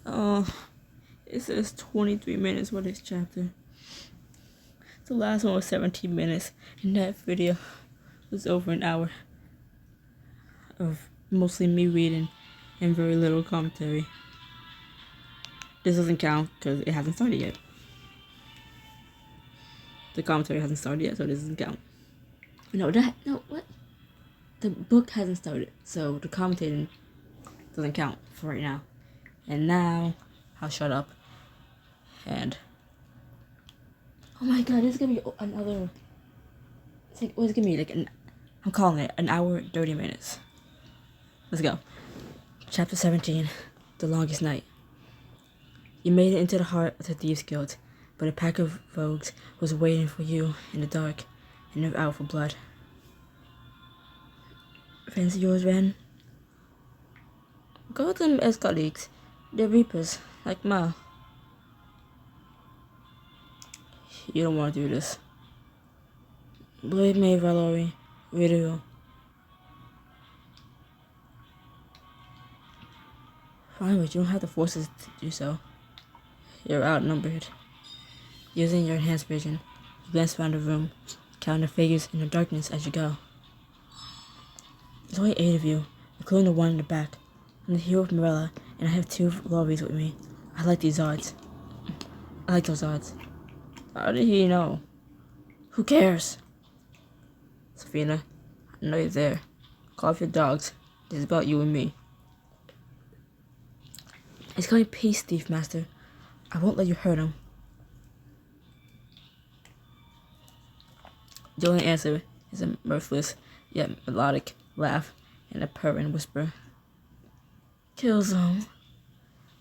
Oh, it says 23 minutes for this chapter. The last one was 17 minutes, and that video was over an hour of mostly me reading and very little commentary. This doesn't count because it hasn't started yet. The commentary hasn't started yet, so this doesn't count. What? The book hasn't started, so the commentating doesn't count for right now. And now, I'll shut up. And oh my god, this is gonna be another. It's gonna be I'm calling it an hour and 30 minutes. Let's go. Chapter 17, The Longest Night. You made it into the heart of the Thieves' Guild, but a pack of rogues was waiting for you in the dark and they're out for blood. Friends of yours, Ren? Go with them as colleagues. They're reapers, like Ma. You don't want to do this. Believe me, Valerie, we do. Fine, but you don't have the forces to do so. You're outnumbered. Using your enhanced vision, you glance around the room, counting the figures in the darkness as you go. There's only 8 of you, including the one in the back. I'm the hero of Morella, and I have 2 lorries with me. I like these odds. I like those odds. How did he know? Who cares? Safina, I know you're there. Call off your dogs. This is about you and me. He's calling peace, Thief Master. I won't let you hurt him. The only answer is a mirthless, yet melodic laugh and a purring whisper. Killzone.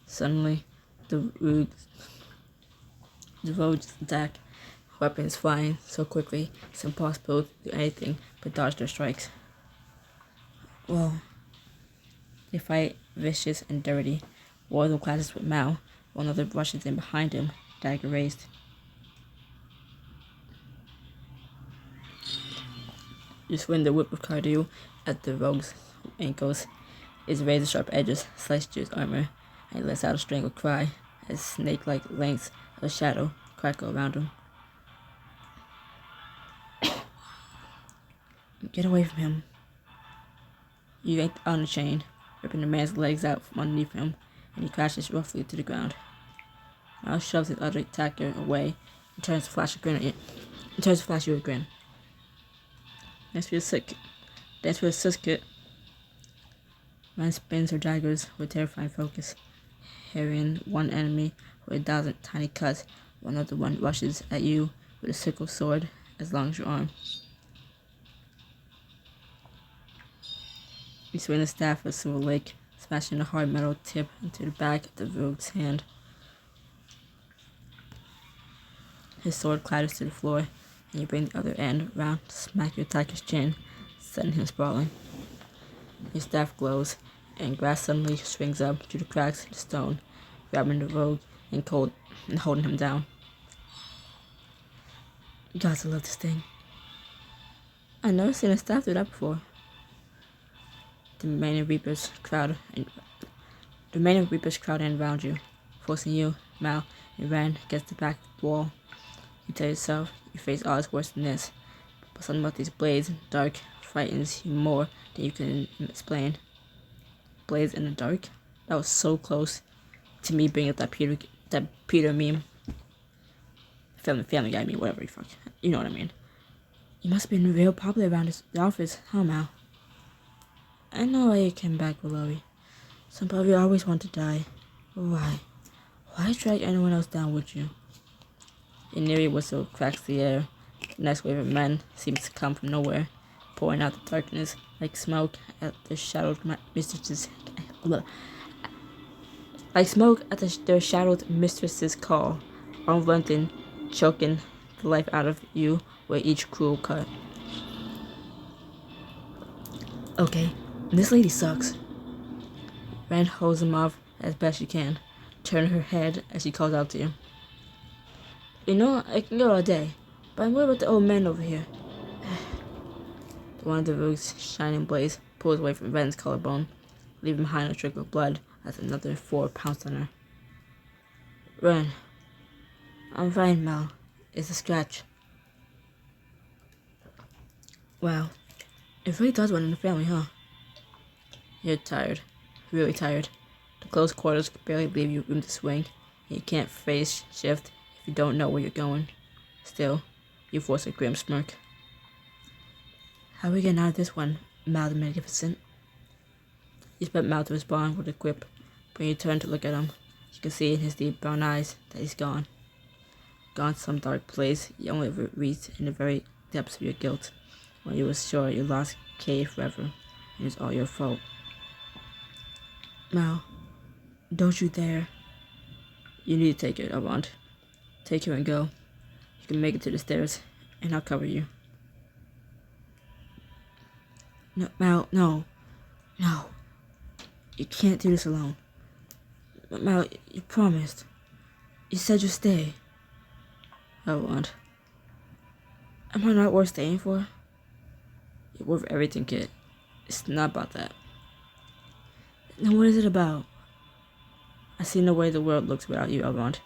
Suddenly, the rogues attack, weapons flying so quickly it's impossible to do anything but dodge their strikes. Well, they fight vicious and dirty. One of them clashes with Mao, one of them rushes in behind him, dagger raised. You swing the whip of Cardew at the rogue's ankles. Its razor-sharp edges slice through his armor, and he lets out a strangled cry as snake-like lengths of shadow crackle around him. Get away from him. You yank on the chain, ripping the man's legs out from underneath him, and he crashes roughly to the ground. Miles shoves his other attacker away and turns to flash you a grin. Dance for the Siskit. Man spins her daggers with terrifying focus, harrying one enemy with 1,000 tiny cuts, while another one rushes at you with a sickle sword as long as your arm. You swing the staff with a silver lake, smashing the hard metal tip into the back of the rogue's hand. His sword clatters to the floor, and you bring the other end around to smack your attacker's chin, sending him sprawling. Your staff glows, and grass suddenly springs up through the cracks in the stone, grabbing the rogue and holding him down. Gods, I love this thing. I've never seen a staff do that before. The remaining reapers crowd in around you, forcing you, Mal, and Ren against the back wall. You tell yourself you face odds worse than this, but something about these blades in the dark frightens you more than you can explain. Blades in the dark? That was so close to me bringing up that Peter meme. Family Guy meme, whatever you fuck. You know what I mean. You must have been real popular around the office, huh, Mal? I know why you came back, Willowy. Somebody always want to die. Why? Why drag anyone else down with you? A neary whistle cracks the air. The next wave of men seems to come from nowhere, pouring out the darkness like smoke at the shadowed mistress's their shadowed mistress's call, unrelenting, choking the life out of you with each cruel cut. Okay, this lady sucks. Ren holds him off as best she can, turning her head as she calls out to you. You know, I can go all day, but I'm worried about the old man over here. One of the rogue's shining blades pulls away from Ren's collarbone, leaving behind a trickle of blood as another 4 pounds on her. Run. I'm fine, Mal. It's a scratch. Wow. It really does run in the family, huh? You're tired. Really tired. The close quarters could barely leave you room to swing, and you can't phase shift if you don't know where you're going. Still, you force a grim smirk. How are we getting out of this one, Mal the Magnificent? You expect Mal to respond with a quip, but when you turn to look at him, you can see in his deep brown eyes that he's gone. Gone to some dark place you only ever reached in the very depths of your guilt, when you were sure you lost Kay forever, and it's all your fault. Mal, don't you dare. You need to take it, Avant. Take her and go. You can make it to the stairs, and I'll cover you. No, Mal, no. No. You can't do this alone. Mal, you promised. You said you'd stay. Avant. Am I not worth staying for? You're worth everything, kid. It's not about that. Then what is it about? I see no way the world looks without you, Avant.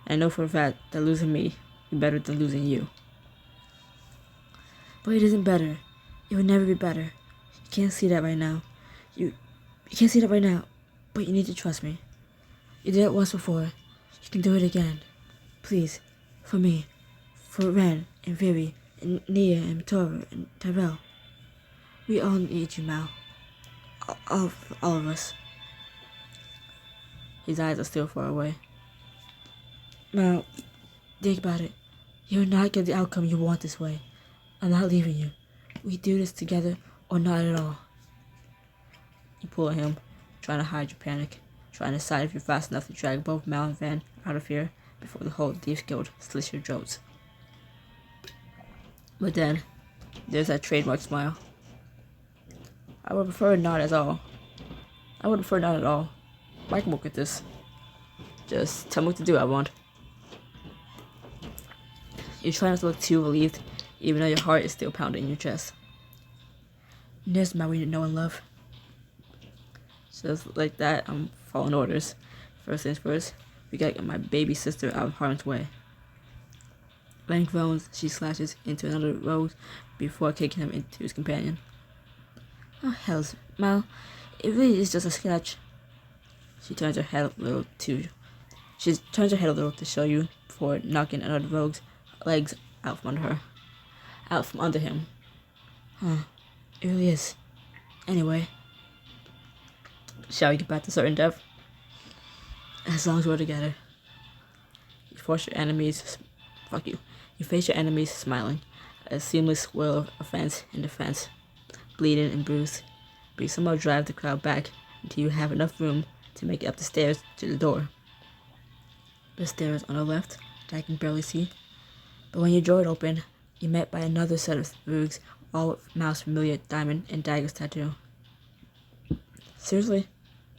And I know for a fact that losing me is better than losing you. But it isn't better. It would never be better. You can't see that right now. You can't see that right now. But you need to trust me. You did it once before. You can do it again. Please. For me. For Ren and Vivi and Nia and Tora and Tyrell. We all need you, Mal. All of us. His eyes are still far away. Mal, think about it. You will not get the outcome you want this way. I'm not leaving you. We do this together or not at all. You pull at him, trying to hide your panic, trying to decide if you're fast enough to drag both Mal and Van out of here before the whole Thieves Guild slits your throats. But then, there's that trademark smile. I would prefer not at all. I can work with this. Just tell me what to do, I want. You're trying not to look too relieved, even though your heart is still pounding in your chest. There's my way to know and love. Just like that, I'm following orders. First things first, we gotta get my baby sister out of harm's way. Ren groans, she slashes into another rose before kicking him into his companion. Oh, hells, Mal, it really is just a sketch. She turns her head a little to show you before knocking another rogue's legs out from under him. Huh, it really is. Anyway, shall we get back to certain death? As long as we're together. You face your enemies smiling, a seamless swirl of offense and defense, bleeding and bruised, but you somehow drive the crowd back until you have enough room to make it up the stairs to the door. The stairs on the left that I can barely see, but when you draw it open, you're met by another set of Roogs, all with Mal's familiar diamond and daggers tattoo. Seriously?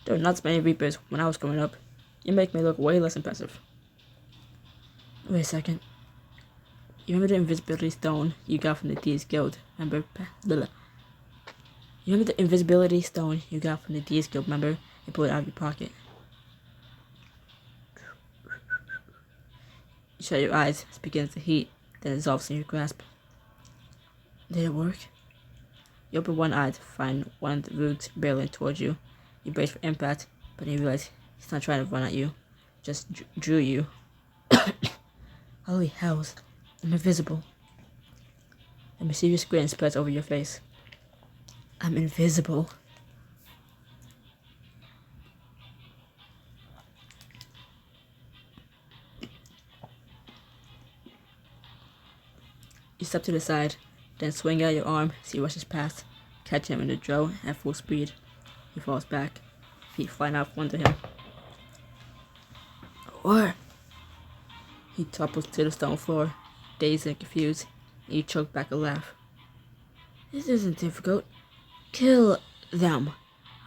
There were not so many Reapers when I was growing up. You make me look way less impressive. Wait a second. You remember the invisibility stone you got from the Thieves Guild? Remember the invisibility stone you got from the Thieves Guild, remember? You pull it out of your pocket. You shut your eyes, it begins to heat, then it dissolves in your grasp. Did it work? You open one eye to find one of the Roogs barreling towards you. You brace for impact, but then you realize he's not trying to run at you, just drew you. Holy hells, I'm invisible. A mischievous grin spreads over your face. I'm invisible. You step to the side, then swing out your arm as he rushes past, catching him in the draw at full speed. He falls back, feet flying out from under him. What? He topples to the stone floor, dazed and confused, and you choke back a laugh. This isn't difficult. Kill them.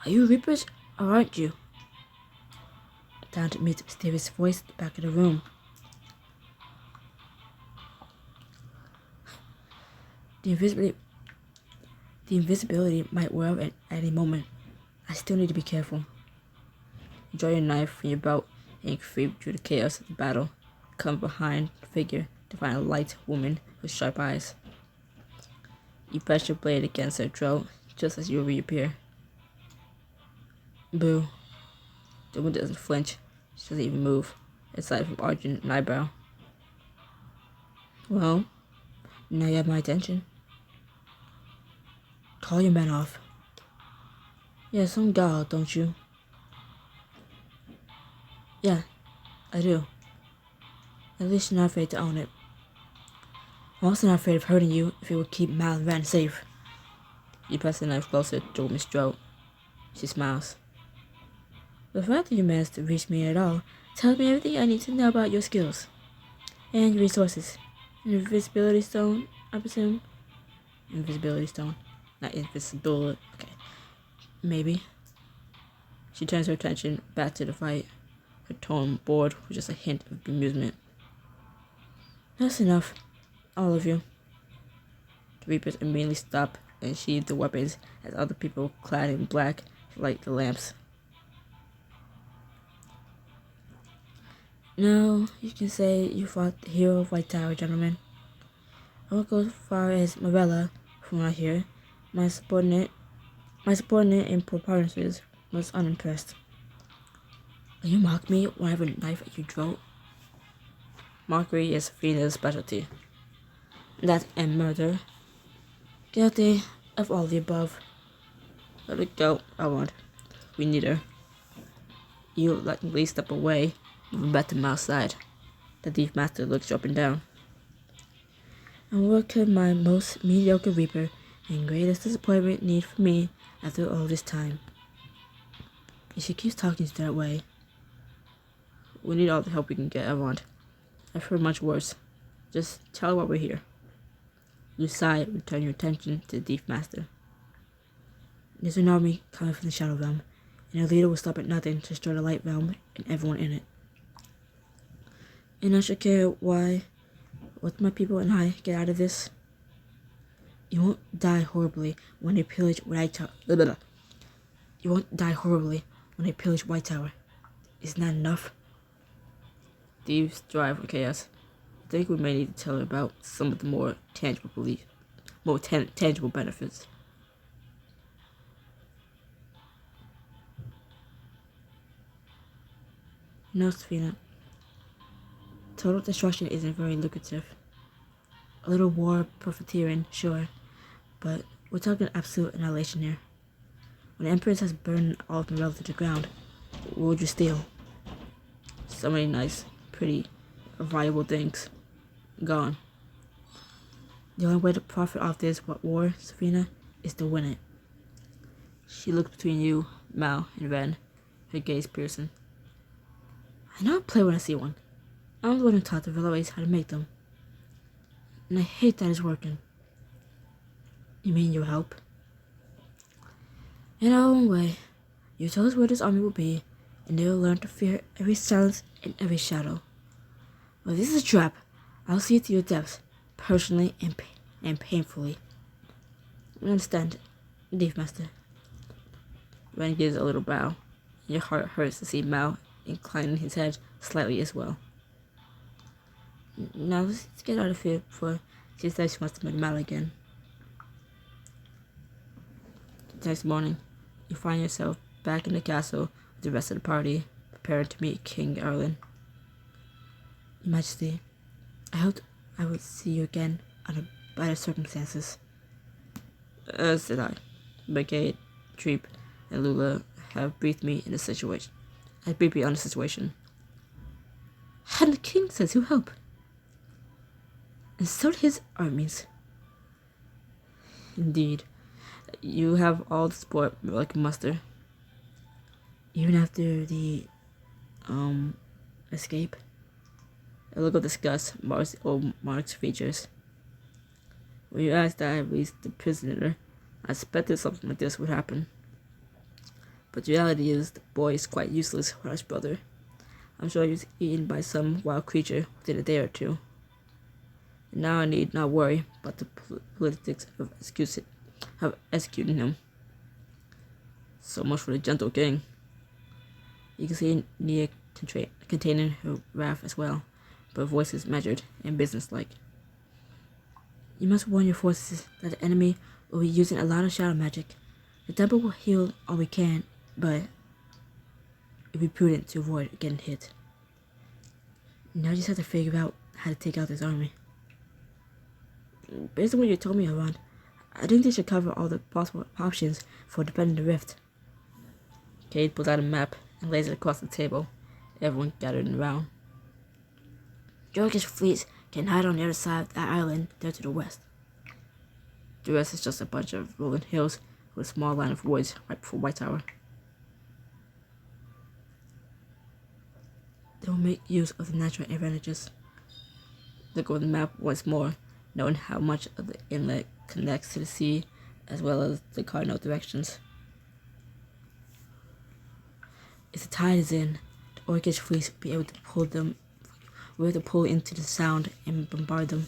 Are you Reapers or aren't you? Down to meet the mysterious voice at the back of the room. The invisibility might wear off at any moment. I still need to be careful. You draw your knife from your belt and creep through the chaos of the battle, come behind the figure to find a light woman with sharp eyes. You press your blade against her throat just as you reappear. Boo. The woman doesn't flinch. She doesn't even move, aside from arching an eyebrow. Well, now you have my attention. Call your men off. Yeah, some gal, don't you? Yeah, I do. At least you're not afraid to own it. I'm also not afraid of hurting you if it would keep Mal and Van safe. You press the knife closer to Miss throat. She smiles. The fact that you managed to reach me at all tells me everything I need to know about your skills. And your resources. Invisibility stone, I presume? Invisibility stone. Not invisible. Okay. Maybe. She turns her attention back to the fight, her tone bored with just a hint of amusement. That's enough. All of you. The Reapers immediately stop and sheathe the weapons as other people clad in black light the lamps. No, you can say you fought the hero of White Tower, gentlemen. I won't go as far as Marella, from what I hear. My subordinate in provinces was unimpressed. Will you mock me when I have a knife at your throat? Mockery is Fina's specialty. That and murder. Guilty of all the above. Let it go, I won't. We need her. You lightly step away, moving back to Mal's side. The Thief Master looks you up and down. And what could my most mediocre Reaper and greatest disappointment need from me after all this time? If she keeps talking to that way, we need all the help we can get, I want. I've heard much worse. Just tell her why we're here. You sigh and return your attention to the Thief Master. There's an army coming from the Shadow Realm, and their leader will stop at nothing to destroy the Light Realm and everyone in it. And I should care what my people and I get out of this. You won't die horribly when they pillage White Tower. You won't die horribly when they pillage White Tower. Isn't that enough? Thieves drive for chaos. I think we may need to tell her about some of the more tangible tangible benefits. No, Safina. Total destruction isn't very lucrative. A little war profiteering, sure, but we're talking absolute annihilation here. When the Empress has burned all of Morella to the ground, what would you steal? So many nice, pretty, valuable things. Gone. The only way to profit off this war, Safina, is to win it. She looks between you, Mal, and Ren, her gaze piercing. I know I play when I see one. I'm the one who taught the Veloes how to make them. And I hate that it's working. You mean you'll help? In our own way, you tell us where this army will be, and they will learn to fear every silence and every shadow. Well, this is a trap. I'll see it to your depths, personally and painfully. I understand, Thief Master. Ren gives a little bow, and your heart hurts to see Mal inclining his head slightly as well. Now let's get out of here before she says she wants to meet Mal again. The next morning, you find yourself back in the castle with the rest of the party, preparing to meet King Erlin. Your Majesty, I hoped I would see you again under better circumstances. As did I. Bk2 Ch17 and Lula have briefed me on the situation. And the king says he'll help. And so did his armies. Indeed. You have all the support like a muster. Even after the escape. A look of disgust marks the old monarch's features. When you asked that I released the prisoner, I expected something like this would happen. But the reality is, the boy is quite useless without his brother. I'm sure he was eaten by some wild creature within a day or two. And now I need not worry about the politics of executing him. So much for the gentle king. You can see containing her wrath as well, but voices measured and businesslike. You must warn your forces that the enemy will be using a lot of shadow magic. The temple will heal all we can, but it'll be prudent to avoid getting hit. Now you just have to figure out how to take out this army. Based on what you told me, Aran, I think they should cover all the possible options for defending the rift. Cade pulls out a map and lays it across the table. Everyone gathered around. Jorkish fleets can hide on the other side of that island there to the west. The rest is just a bunch of rolling hills with a small line of woods right before White Tower. They will make use of the natural advantages. Look over the map once more, knowing how much of the inlet connects to the sea, as well as the cardinal directions. If the tide is in, the Orcish fleets will be able to pull into the sound and bombard them.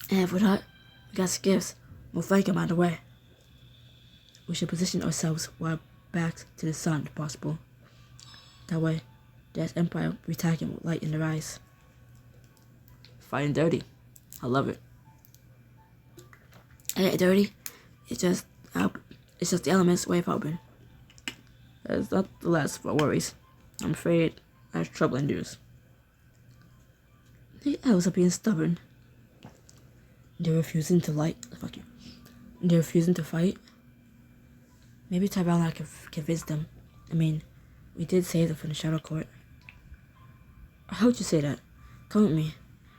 And if we're not, we got skiffs. We'll flank them out of the way. We should position ourselves while backs to the sun if possible. That way, the Empire will be attacking with light in their eyes. Fighting dirty. I love it. I get dirty. It's just the elements' way of helping. That's not the last of our worries. I'm afraid I have trouble in news. The elves are being stubborn. They're refusing to They're refusing to fight. Maybe Tyrell and I can convince them. I mean, we did save them from the Shadow Court. I heard you say that. Come with me.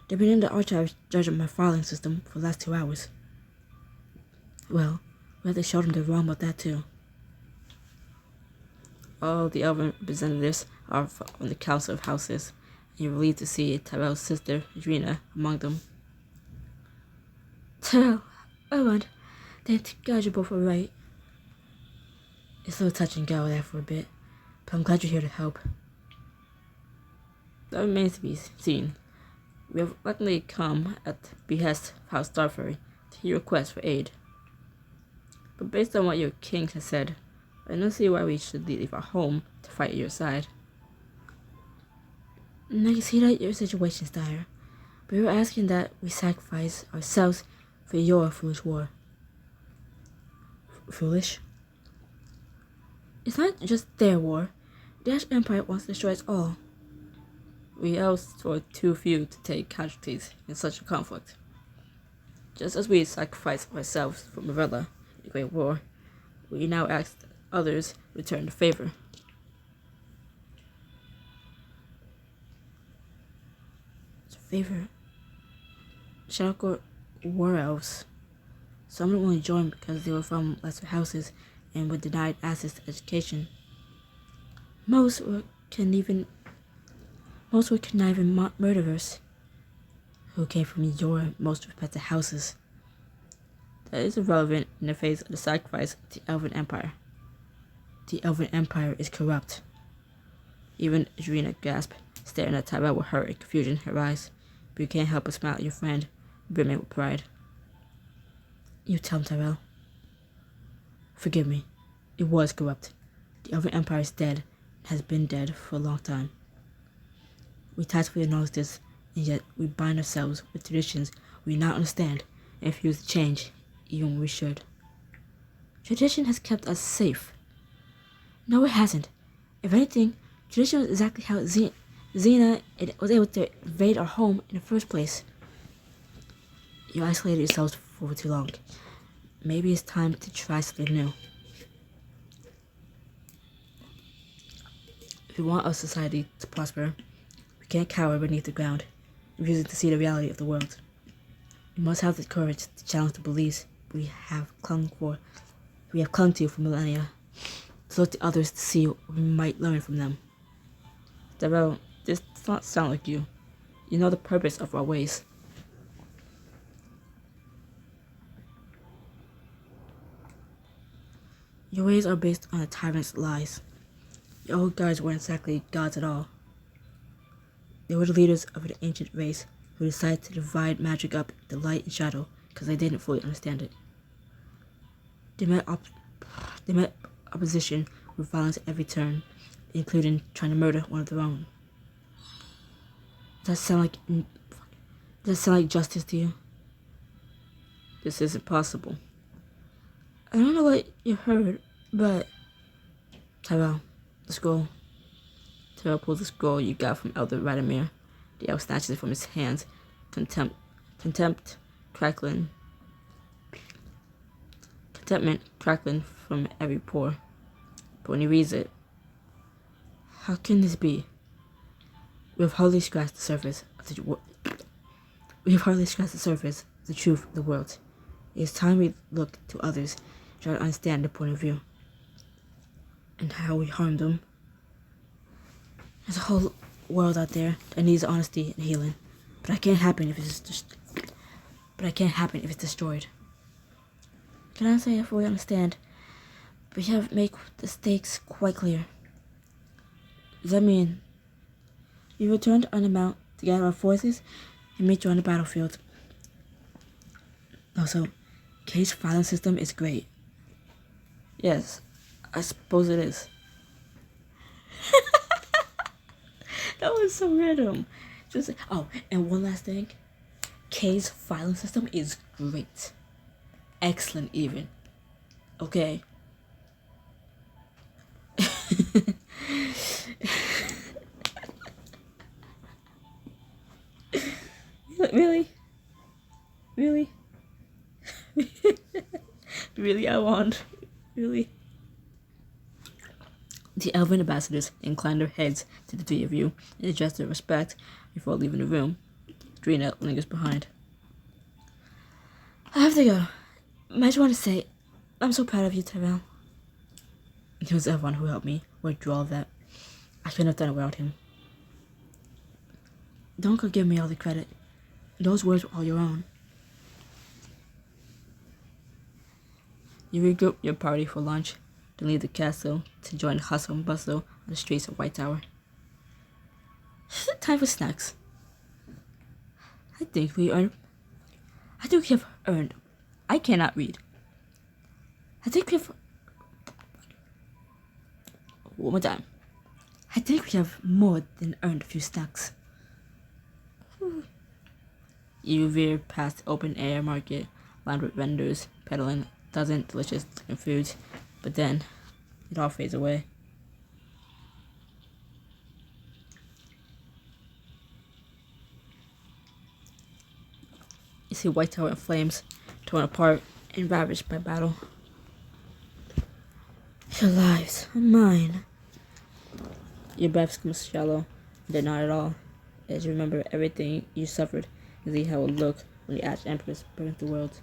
They've been in the archives judging my filing system for the last 2 hours. Well, we have to show them they're wrong about that too. All the elven representatives are on the Council of Houses, and you're relieved to see Tyrell's sister, Adrena, among them. Tyrell, Owen, thank God you both were right. It's a little touch and go there for a bit, but I'm glad you're here to help. That remains to be seen. We have luckily come at the behest of House Starfairy to hear requests for aid. But based on what your king has said, I don't see why we should leave our home to fight at your side. Now you see that your situation is dire, but you're asking that we sacrifice ourselves for your foolish war. Foolish? It's not just their war. The Ash Empire wants to destroy us all. We elves were too few to take casualties in such a conflict. Just as we sacrificed ourselves for Marilla in the Great War, we now ask that others return the favor. It's a favor. Shadowcourt were elves. Some only joined because they were from lesser houses and were denied access to education. Most were conniving murderers who came from your most respected houses. That is irrelevant in the face of the sacrifice of the Elven Empire. The Elven Empire is corrupt. Even Adrena gasped, staring at Tyrell with hurt and confusion in her eyes, but you can't help but smile at your friend, brimming with pride. You tell him, Tyrell. Forgive me. It was corrupt. The Elven Empire is dead and has been dead for a long time. We tactfully acknowledge this, and yet we bind ourselves with traditions we do not understand and refuse to change, even when we should. Tradition has kept us safe. No, it hasn't. If anything, tradition was exactly how Xena was able to invade our home in the first place. You isolated yourselves for too long. Maybe it's time to try something new. If we want our society to prosper, we can't cower beneath the ground, refusing to see the reality of the world. We must have the courage to challenge the beliefs we have clung to for millennia, to look to others to see what we might learn from them. Darrell, this does not sound like you. You know the purpose of our ways. Your ways are based on a tyrant's lies. The old guards weren't exactly gods at all. They were the leaders of an ancient race who decided to divide magic up into light and shadow because they didn't fully understand it. They met opposition with violence at every turn, including trying to murder one of their own. Does that sound like justice to you? This isn't possible. I don't know what you heard, but Tyrell, the scroll. Tyrell pulls the scroll you got from Elder Radomir. The elf snatches it from his hands, contentment crackling from every pore. But when he reads it, how can this be? We have hardly scratched the surface of the truth of the world. It is time we look to others, try to understand their point of view, and how we harm them. There's a whole world out there that needs honesty and healing, but that can't happen if it's destroyed. Can I say I fully understand? But you have to make the stakes quite clear. Does that mean you returned on the mount to gather our forces and meet you on the battlefield? Also, K's filing system is great. Yes, I suppose it is. That was so random. And one last thing. K's filing system is great. Excellent even. Okay. Really? Really? Really, I want. Really? The elven ambassadors incline their heads to the three of you and address their respect before leaving the room. Drina lingers behind. I have to go. I just want to say, I'm so proud of you, Tyrell. He was everyone who helped me work through all of that. I couldn't have done it without him. Don't go give me all the credit. Those words were all your own. You regroup your party for lunch, then leave the castle to join the hustle and bustle on the streets of White Tower. Time for snacks. I think we have earned. I cannot read. One more time. I think we have more than earned a few snacks. You veer past the open air market lined with vendors peddling dozen delicious looking foods, but then it all fades away. You see White Tower in flames, torn apart and ravaged by battle. Your lives are mine. Your breath comes shallow, but not at all, as you remember everything you suffered and see how it would look when the Ash Empress burned the world.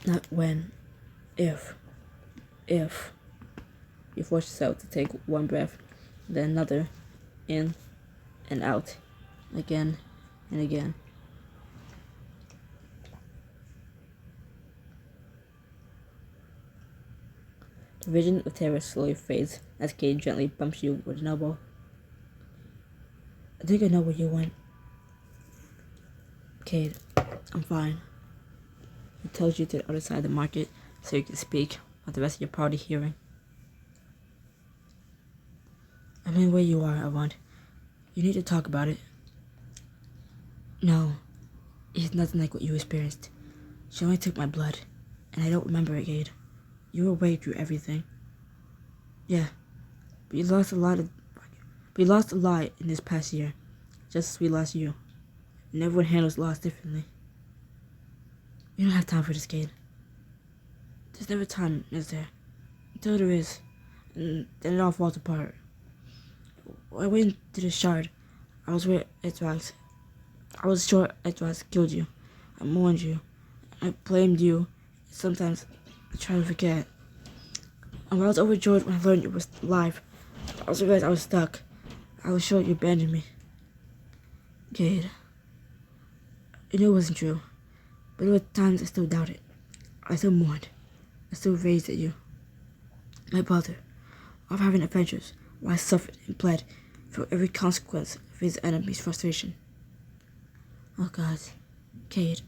Not when, if. You force yourself to take one breath, then another, in and out, again and again. The vision of terror slowly fades as Kate gently bumps you with an elbow. I think I know where you went. Kate, I'm fine. He tells you to the other side of the market so you can speak with the rest of your party hearing. I mean, where you are, I want. You need to talk about it. No, it's nothing like what you experienced. She only took my blood, and I don't remember it, Kate. You were way through everything. Yeah, but you lost a lot in this past year, just as we lost you. And everyone handles loss differently. We don't have time for this, Kate. There's never time, is there? Until there is, and then it all falls apart. I went to the shard. I was sure Etrax killed you. I mourned you. I blamed you. Sometimes I try to forget. And I was overjoyed when I learned you were alive. I also realized I was stuck. I was sure you abandoned me. Kate, I knew it wasn't true. But there were times I still doubted. I still mourned. I still raged at you. My brother, of having adventures, while I suffered and bled through every consequence of his enemy's frustration. Oh God, Kate,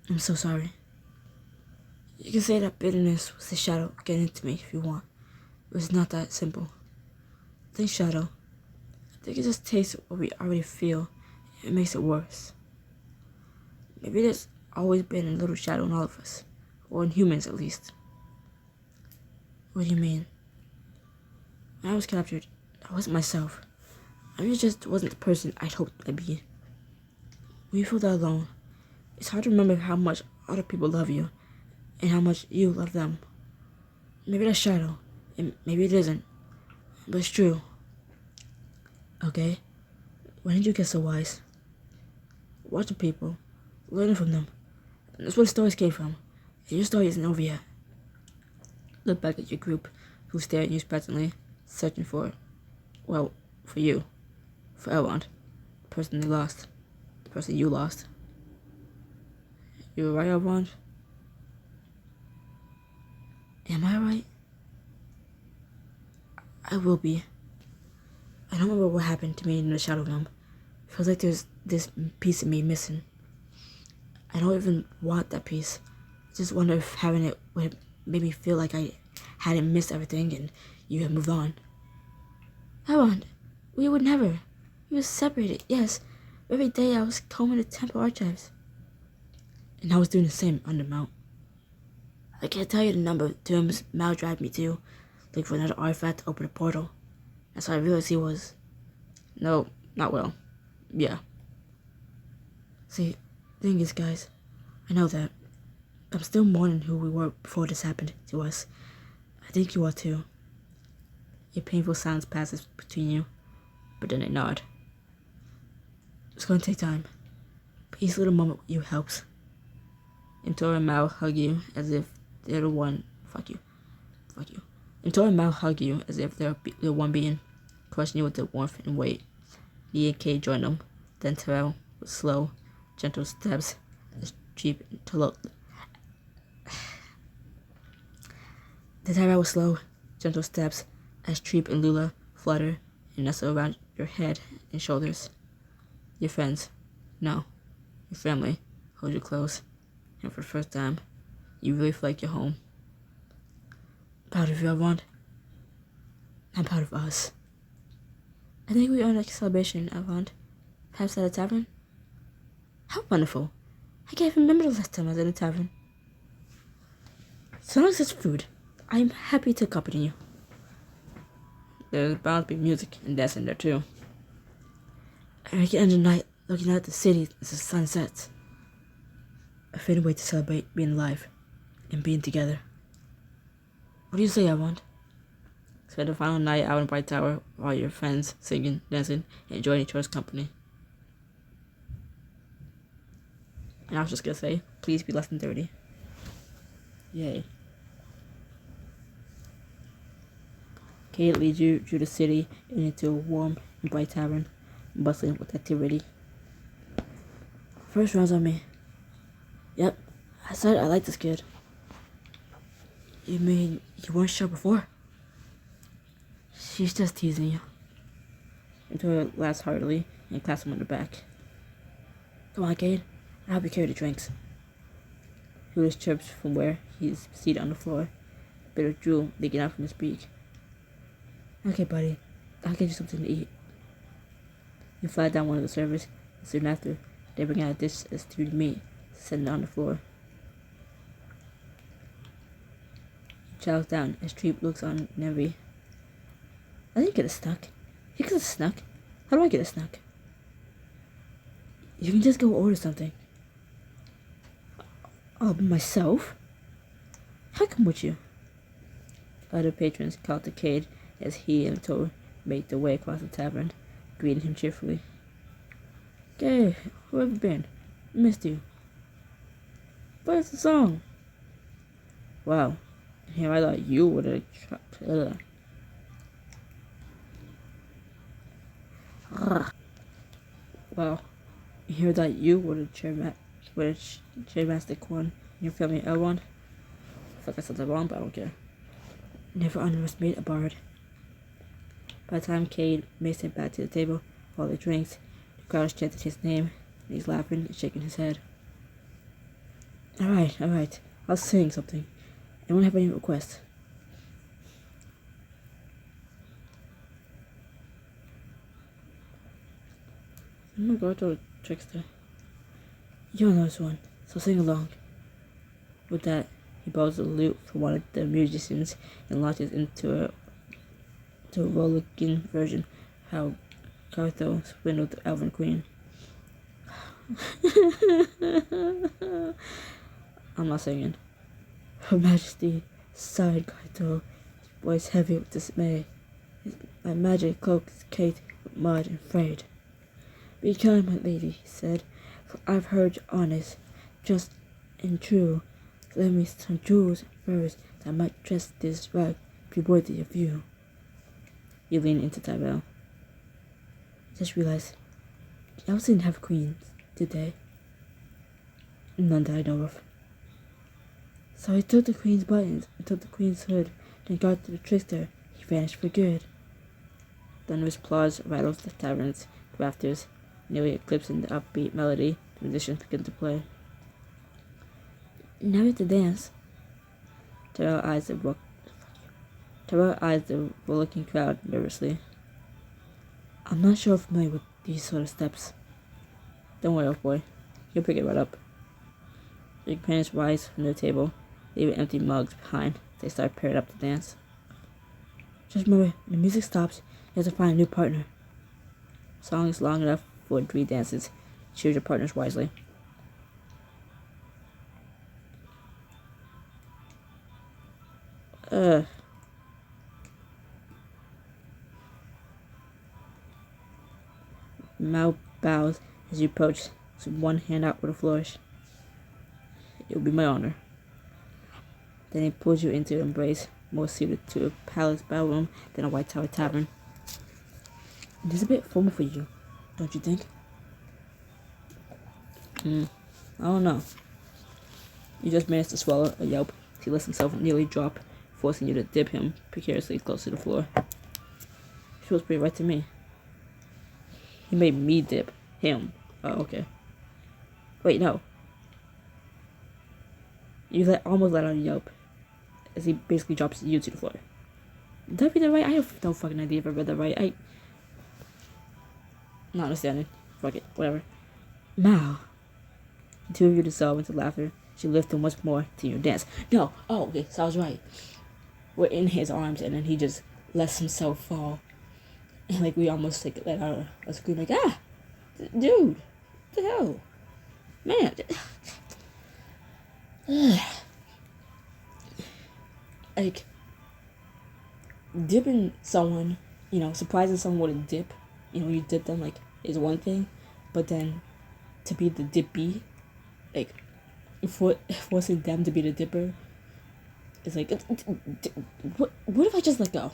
I'm so sorry. You can say that bitterness was the shadow getting into me if you want. It was not that simple. I think shadow. I think it just takes what we already feel and it makes it worse. Maybe there's always been a little shadow in all of us. Or in humans, at least. What do you mean? When I was captured, I wasn't myself. I just wasn't the person I'd hoped I'd be. When you feel that alone, it's hard to remember how much other people love you and how much you love them. Maybe that's shadow, and maybe it isn't, but it's true. Okay? When did you get so wise? Watching people, learning from them. And that's where the stories came from. And your story isn't over yet. Look back at your group who stare at you expectantly, searching for, well, for you. For Elrond, the person they lost. The person you lost. You were right, Elrond? Am I right? I will be. I don't remember what happened to me in the Shadow Realm. Feels like there's this piece of me missing. I don't even want that piece. I just wonder if having it would make me feel like I hadn't missed everything and you had moved on. Elrond, we would never. We were separated, yes. Every day I was combing the temple archives. And I was doing the same under Mount. I can't tell you the number of tombs Mal dragged me to, looking for another artifact to open a portal. That's how I realized he was. No, not well. Yeah. See, the thing is, guys, I know that. I'm still mourning who we were before this happened to us. I think you are too. A painful silence passes between you, but then they nod. It's gonna take time, but each little moment with you helps. And Tora and Mal hug you as if they're the one. Fuck you. And Tora and Mal hug you as if they're the one being, crushing you with their warmth and weight. Lee and Kay join them. Then Terrell, with slow, gentle steps, as Treep and Lula flutter and nestle around your head and shoulders. Your friends, no, your family, hold you close, and for the first time, you really feel like you're home. Proud of you, Elrond. I'm proud of us. I think we are next celebration, Elrond. Perhaps at a tavern? How wonderful. I can't even remember the last time I was in a tavern. So long as it's food, I'm happy to accompany you. There's bound to be music and dancing there too. And we can end the night looking out at the city as the sun sets. A fitting way to celebrate being alive and being together. What do you say, Elrond? Spend the final night out in Bright Tower with all your friends singing, dancing, and enjoying each other's company. And I was just gonna say, please be less than 30. Yay. Kate leads you through the city and into a warm and bright tavern, bustling with activity. First round's on me. Yep, I said I like this kid. You mean you weren't sure before? She's just teasing you. Until laughs heartily and claps him on the back. Come on, Cade. I'll help you carry the drinks. Hootis chirps from where he's seated on the floor, a bit of drool leaking out from his beak. Okay, buddy. I'll get you something to eat. You fly down one of the servers, and soon after, they bring out a dish of stewed meat, setting it on the floor. He chows down as Treep looks on in envy. I didn't get a snack. You get a snack? How do I get a snack? You can just go order something. Myself? How come with you? Other patrons called to Cade as he and Tor made their way across the tavern, greeting him cheerfully. Hey, where have you been? Missed you. But it's a song. Wow. Here I thought you would have Wow. Here I thought you would have chairmaster Quan in your family Elrond. I feel like I said that wrong, but I don't care. Never underestimate a bard. By the time Cade makes it back to the table while they drinks, the crowd is chanting his name, and he's laughing and shaking his head. Alright, I was saying something. Anyone have any requests? I'm gonna go to a trickster. You know this one, so sing along. With that, he borrows a lute from one of the musicians and launches into a rollicking version how Cartho swindled the Elven Queen. I'm not singing. Her Majesty, sighed Cartho, his voice heavy with dismay. My magic cloak is caked with mud and frayed. Be kind, my lady, he said, for I've heard you honest, just and true. Lend me some jewels and furs that I might dress this rug, be worthy of you. You lean into Tyrell. Just realized, elves didn't have queens, did they? None that I know of. So he took the queen's buttons and took the queen's hood, then got to the trickster. He vanished for good. Thunderous applause rattles the tavern's rafters, nearly eclipsing the upbeat melody the musicians begin to play. Now we have to dance. Tyrell eyes the rollicking crowd nervously. I'm not sure I'm familiar with these sort of steps. Don't worry, old boy. You'll pick it right up. The companions rise from their table, leaving empty mugs behind. They start pairing up to dance. Just remember, when the music stops, you have to find a new partner. Song is long enough for 3 dances. Choose your partners wisely. Mao bows as you approach, with one hand out with a flourish. It will be my honor. Then he pulls you into an embrace, more suited to a palace ballroom than a White Tower tavern. It is a bit formal for you, don't you think? I don't know. You just managed to swallow a yelp. He lets himself nearly drop, forcing you to dip him precariously close to the floor. Feels pretty right to me. He made me dip him. Oh, okay. Wait, no. You almost let out a yelp as he basically drops you to the floor. Did I read that right? I have no fucking idea if I read that right. I'm not understanding. Fuck it, whatever. Mao. The two of you dissolve into laughter. She lifts him once more to your dance. No, oh, okay, so I was right. We're in his arms, and then he just lets himself fall. And like we almost like let out a scream, like dude, what the hell, man. Like dipping someone, surprising someone with a dip, you dip them like is one thing, but then to be the dippy, like forcing them to be the dipper, is like what if I just let go?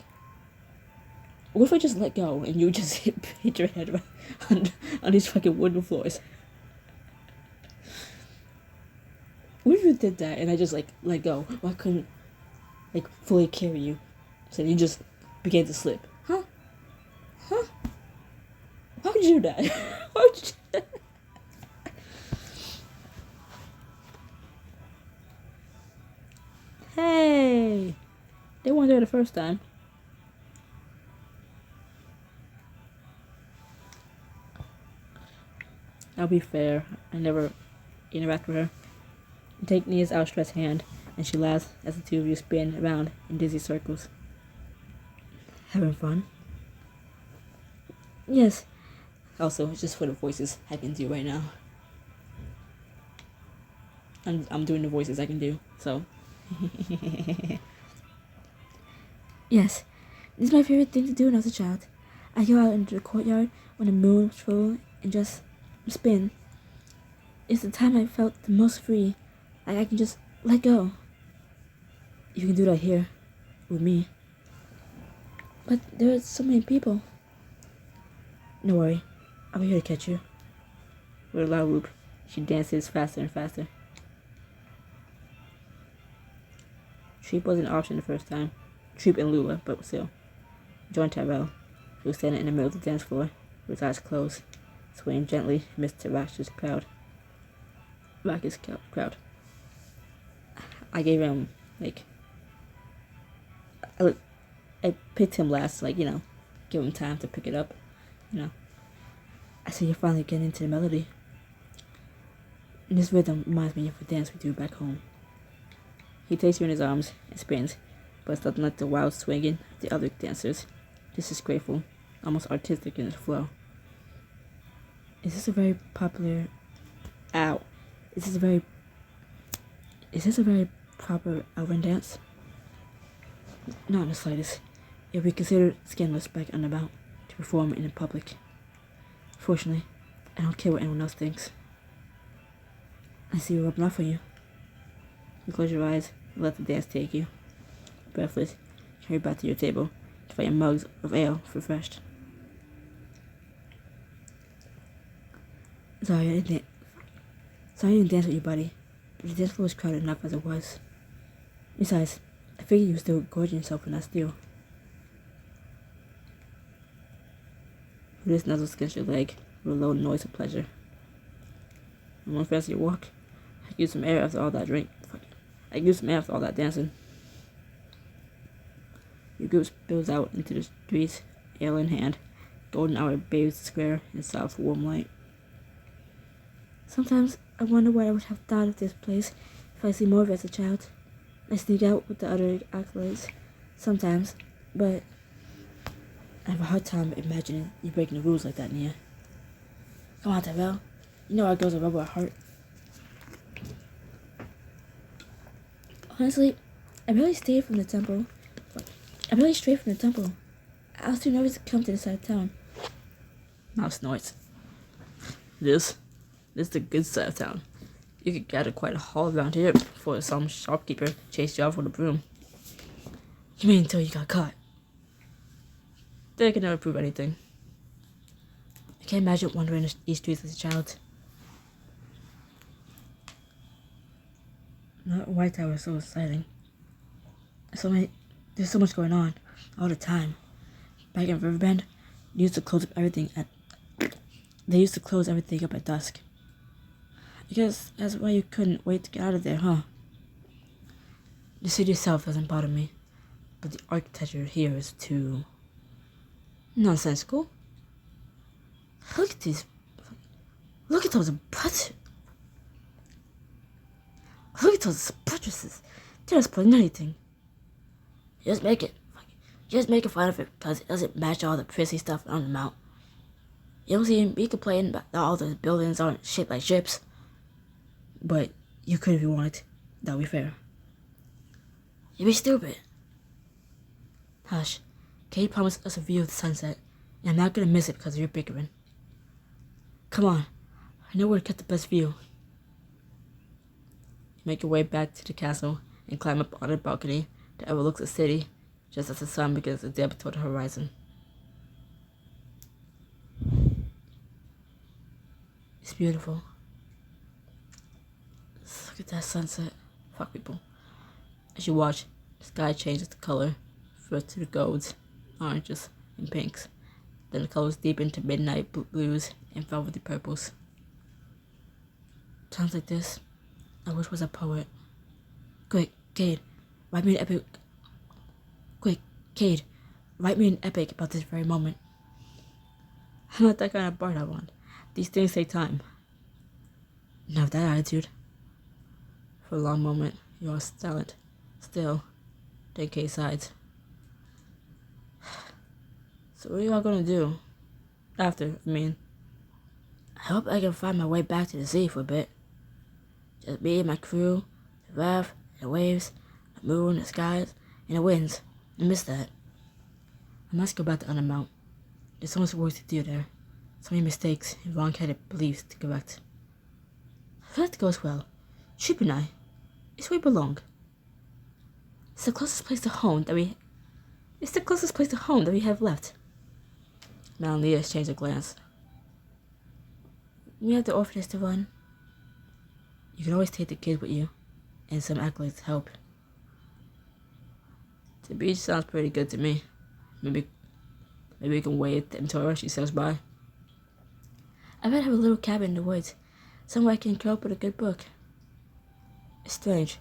What if I just let go and you just hit your head on these fucking wooden floors? What if you did that and I just like let go? Well, I couldn't like fully carry you, so you just began to slip. Huh? Why would you do that? Why would you do that? Hey, they weren't there the first time. I'll be fair. I never interact with her. You take Nia's outstretched hand, and she laughs as the two of you spin around in dizzy circles. Having fun? Yes. Also, it's just for the voices I can do right now. I'm doing the voices I can do, so. Yes, this is my favorite thing to do when I was a child. I go out into the courtyard when the moon was full and just spin. It's the time I felt the most free. Like I can just let go. You can do that here with me. But there are so many people. Don't worry, I'll be here to catch you. With a loud whoop, she dances faster and faster. Treep was an option the first time. Treep and Lula, but still. Joined Tyrell, who was standing in the middle of the dance floor, with his eyes closed, swaying gently amidst the raucous crowd. I gave him, I picked him last, like, give him time to pick it up, I see you're finally getting into the melody. And this rhythm reminds me of a dance we do back home. He takes you in his arms and spins, but it's nothing like the wild swinging of the other dancers. This is graceful, almost artistic in its flow. Is this a very popular... Ow. Is this a very proper Elven dance? Not in the slightest. It would be considered scandalous back on about to perform in public. Fortunately, I don't care what anyone else thinks. I see you rubbing off on you. You close your eyes and let the dance take you. Breathless, you hurry back to your table to find your mugs of ale refreshed. Sorry, I didn't dance with you, buddy, but the dance floor was crowded enough as it was. Besides, I figured you were still gorging yourself in that stew. This nuzzles against your leg with a low noise of pleasure. And one fancy walk, I used some air after all that dancing. Your group spills out into the streets, ale in hand. Golden hour bathes the square in soft, warm light. Sometimes I wonder what I would have thought of this place if I see more of it as a child. I sneak out with the other acolytes sometimes, but I have a hard time imagining you breaking the rules like that, Nia. Come on, Tyrell. You know our girls are rebel at heart. Honestly, I barely strayed from the temple. I was too nervous to come to this side of town. Mouse snorts. This is the good side of town. You could gather quite a haul around here before some shopkeeper chased you off with a broom. You mean until you got caught? They can never prove anything. I can't imagine wandering these streets as a child. Not White Tower is so exciting. There's so much going on all the time. Back in Riverbend, they used to close everything up at dusk. I guess that's why you couldn't wait to get out of there, huh? The city itself doesn't bother me, but the architecture here is too nonsensical. Look at those buttresses. They're not supporting anything. Just make it fun of it because it doesn't match all the prissy stuff on the mount. You don't see me complaining about all the buildings aren't shaped like ships. But you could if you wanted. That would be fair. You'd be stupid. Hush. Kate promised us a view of the sunset, and I'm not gonna miss it because of your bickering. Come on. I know where to get the best view. You make your way back to the castle and climb up on a balcony that overlooks the city just as the sun begins to dip toward the horizon. It's beautiful. Look at that sunset. Fuck people. As you watch, the sky changes the color, first to the golds, oranges, and pinks. Then the colors deepen to midnight blues and velvety purples. Times like this, I wish I was a poet. Quick, Cade, write me an epic about this very moment. I'm not that kind of bard I want. These things take time. Not with that attitude. For a long moment, you are silent, still. Then Cade sides. So what are you all gonna do? After, I hope I can find my way back to the sea for a bit. Just me and my crew, the raft, the waves, the moon, the skies, and the winds. I miss that. I must go back to Undermount. There's so much work to do there. So many mistakes and wrong-headed beliefs to correct. If that goes well, Chip and I, it's where we belong. It's the closest place to home that we have left. Mal and Leah exchanged a glance. We have the orphanage to run. You can always take the kids with you, and some acolytes to help. The beach sounds pretty good to me. Maybe we can wait at the Emtora she sails by. I bet I have a little cabin in the woods, somewhere I can curl up with a good book. It's strange.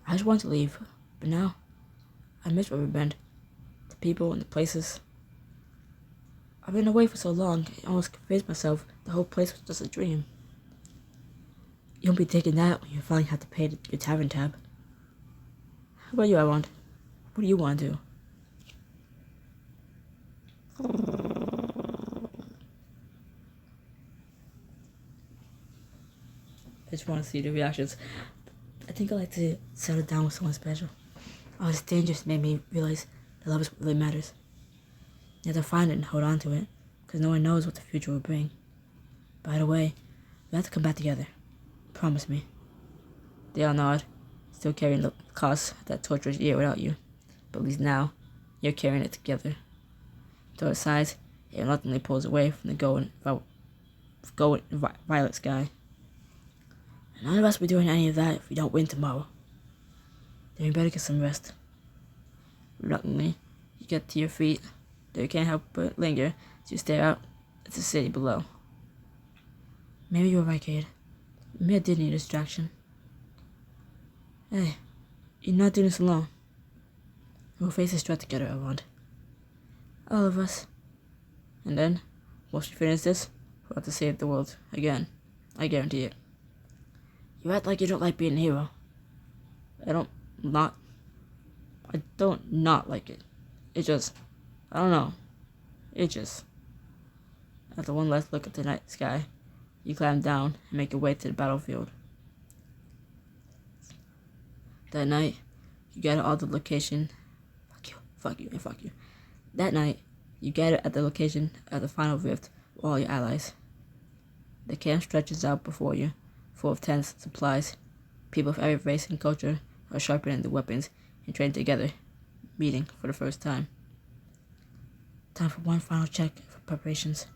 I just want to leave, but now I miss Riverbend. people and the places. I've been away for so long, I almost convinced myself the whole place was just a dream. You won't be taking that when you finally have to pay your tavern tab. How about you, Iwand? What do you want to do? I just want to see the reactions. I think I like to settle down with someone special. All this danger made me realize that love is what really matters. You have to find it and hold on to it, because no one knows what the future will bring. By the way, we have to come back together. Promise me. They all nod, still carrying the cost that torturous year without you. But at least now, you're carrying it together. Door sighs, it reluctantly pulls away from the golden violet sky. None of us will be doing any of that if we don't win tomorrow. Then you better get some rest. Reluctantly, you get to your feet, though you can't help but linger as you stare out at the city below. Maybe you were right, Cade. Maybe I did need a distraction. Hey, you're not doing this alone. We'll face this threat together, Iwand. All of us. And then, once we finish this, we'll have to save the world again. I guarantee it. You act like you don't like being a hero. I don't not like it. It just, I don't know. It just, after one last look at the night sky, you climb down and make your way to the battlefield. That night, you gather all the location. Fuck you. That night, you gather at the location of the final rift with all your allies. The camp stretches out before you, full of tents, supplies. People of every race and culture are sharpening their weapons and training together, meeting for the first time. Time for one final check for preparations.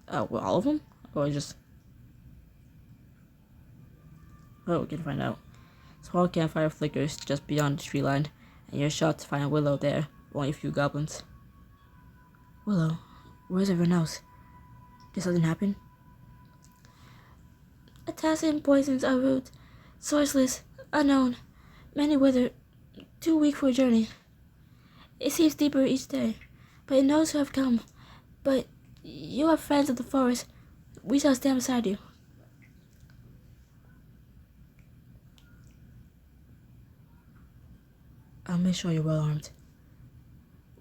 Well, all of them? Or just... Oh, we can find out. Small campfire flickers just beyond the tree line, and you're shocked to find Willow there, only a few goblins. Willow, where's everyone else? Did something happen? Assassin poisons our route. Sourceless, unknown, many withered, too weak for a journey. It seems deeper each day, but it knows who have come. But you are friends of the forest. We shall stand beside you. I'll make sure you're well armed.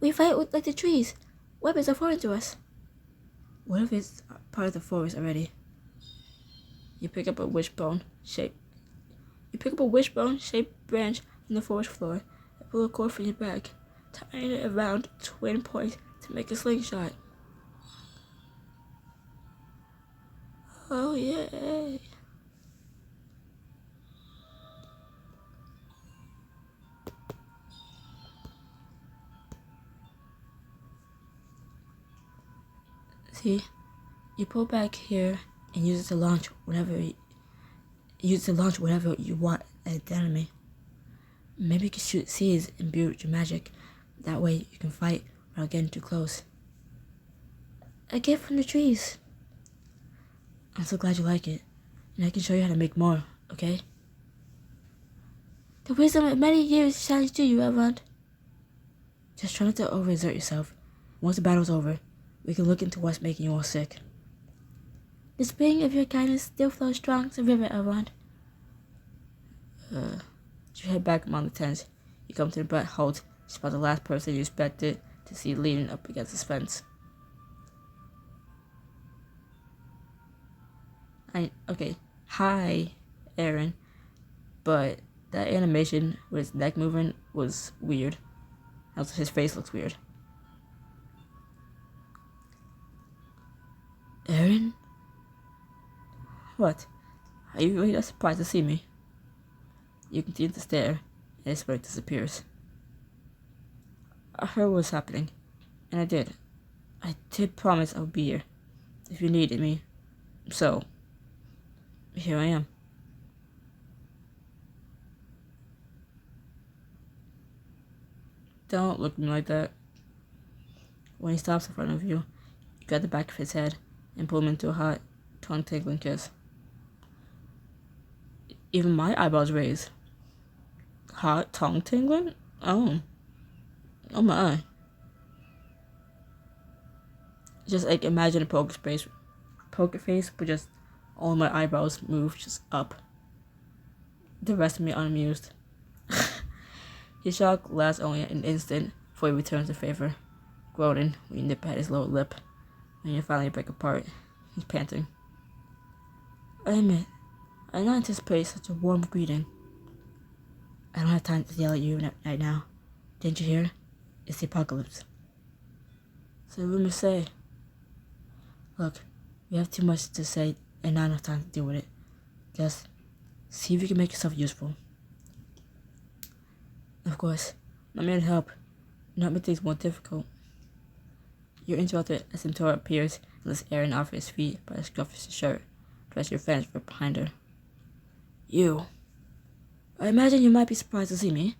We fight like the trees. Weapons are foreign to us. What if it's part of the forest already? You pick up a wishbone-shaped branch from the forest floor and pull a cord from your back, tying it around twin points to make a slingshot. Oh, yay! See, you pull back here and use it to launch whatever you want at the enemy. Maybe you can shoot seeds imbued with your magic. That way you can fight without getting too close. A gift from the trees. I'm so glad you like it, and I can show you how to make more, okay? The wisdom of many years shines through you, Iwand. Just try not to overexert yourself. Once the battle's over, we can look into what's making you all sick. The spring of your kindness still flows strong as a river, Iwand. As you head back among the tents, you come to the abrupt halt, just about the last person you expected to see leaning up against the fence. Hi, Aaron. But that animation with his neck moving was weird. Also, his face looks weird. Aaron? What? Are you really that surprised to see me? You continue to stare, and his spirit disappears. I heard what was happening, and I did. I did promise I would be here, if you needed me. So, here I am. Don't look at me like that. When he stops in front of you, you grab the back of his head and pull him into a hot, tongue-tingling kiss. Even my eyebrows raised. Hot tongue tingling? Oh. Oh my. Just like imagine a poker face, but just all my eyebrows move just up. The rest of me unamused. His shock lasts only an instant before he returns the favor, groaning when you nip at his lower lip. When you finally break apart, he's panting. I admit, I did not anticipate such a warm greeting. I don't have time to yell at you right now. Didn't you hear? It's the apocalypse. So rumors say. Look, we have too much to say and not enough time to deal with it. Just see if you can make yourself useful. Of course, I'm here to help, not make things more difficult. You're interrupted as Centaur appears and lifts Aaron off his feet by the scruff of his shirt, dressed your fence right behind her. You. I imagine you might be surprised to see me.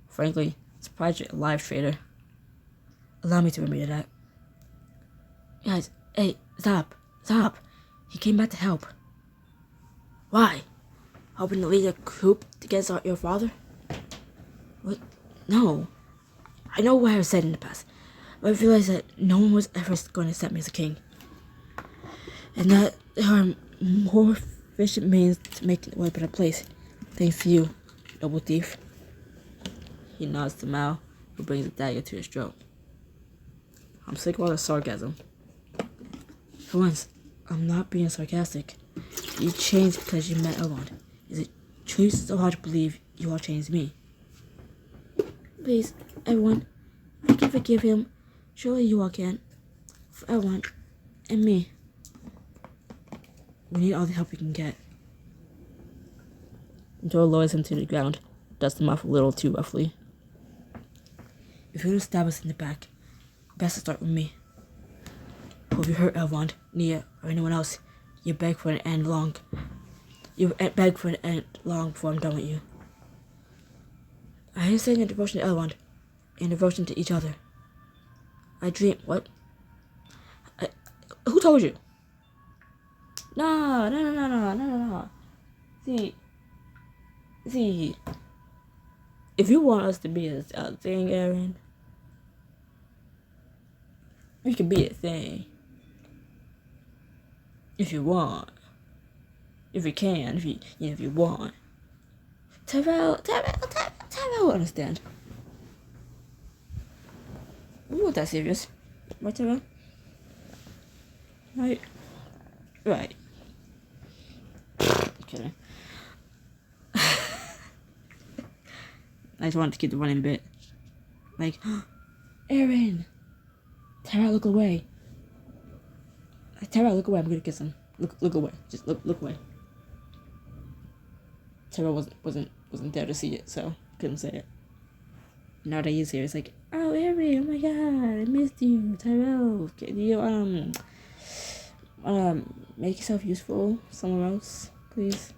Frankly, surprised you're alive, traitor. Allow me to remember that. Guys, hey, stop. He came back to help. Why? Hoping to lead a coup against your father? What? No. I know what I have said in the past, but I realized that no one was ever going to accept me as a king. And that there are more efficient means to make it a better place. Thanks to you, noble thief. He nods to Mao, who brings a dagger to his throat. I'm sick of all the sarcasm. For once, I'm not being sarcastic. You changed because you met Elrond. Is it truly so hard to believe you all changed me? Please, everyone, if you can forgive him, surely you all can. For Elrond and me. We need all the help we can get. Joel lowers him to the ground, dusts him off a little too roughly. If you're going to stab us in the back, best to start with me. Or if you hurt Elrond, Nia, or anyone else, you beg for an end long. You beg for an end long before I'm done with you. I understand your devotion to Elrond, and devotion to each other. I dream. What? Who told you? No. See. If you want us to be a thing, Aaron, we can be a thing. If you want. If you can. If you want. Tyrell will understand. We weren't that serious. Right, Tyrell? Right. Okay. I just wanted to keep the running bit. Like, Aaron! Tyrell, look away. Tyrell, look away. I'm gonna kiss him. Look away. Just look away. Tyrell wasn't there to see it, so couldn't say it. Now that he's here, it's like, oh, Aaron, oh my god, I missed you, Tyrell. Can you make yourself useful somewhere else, please?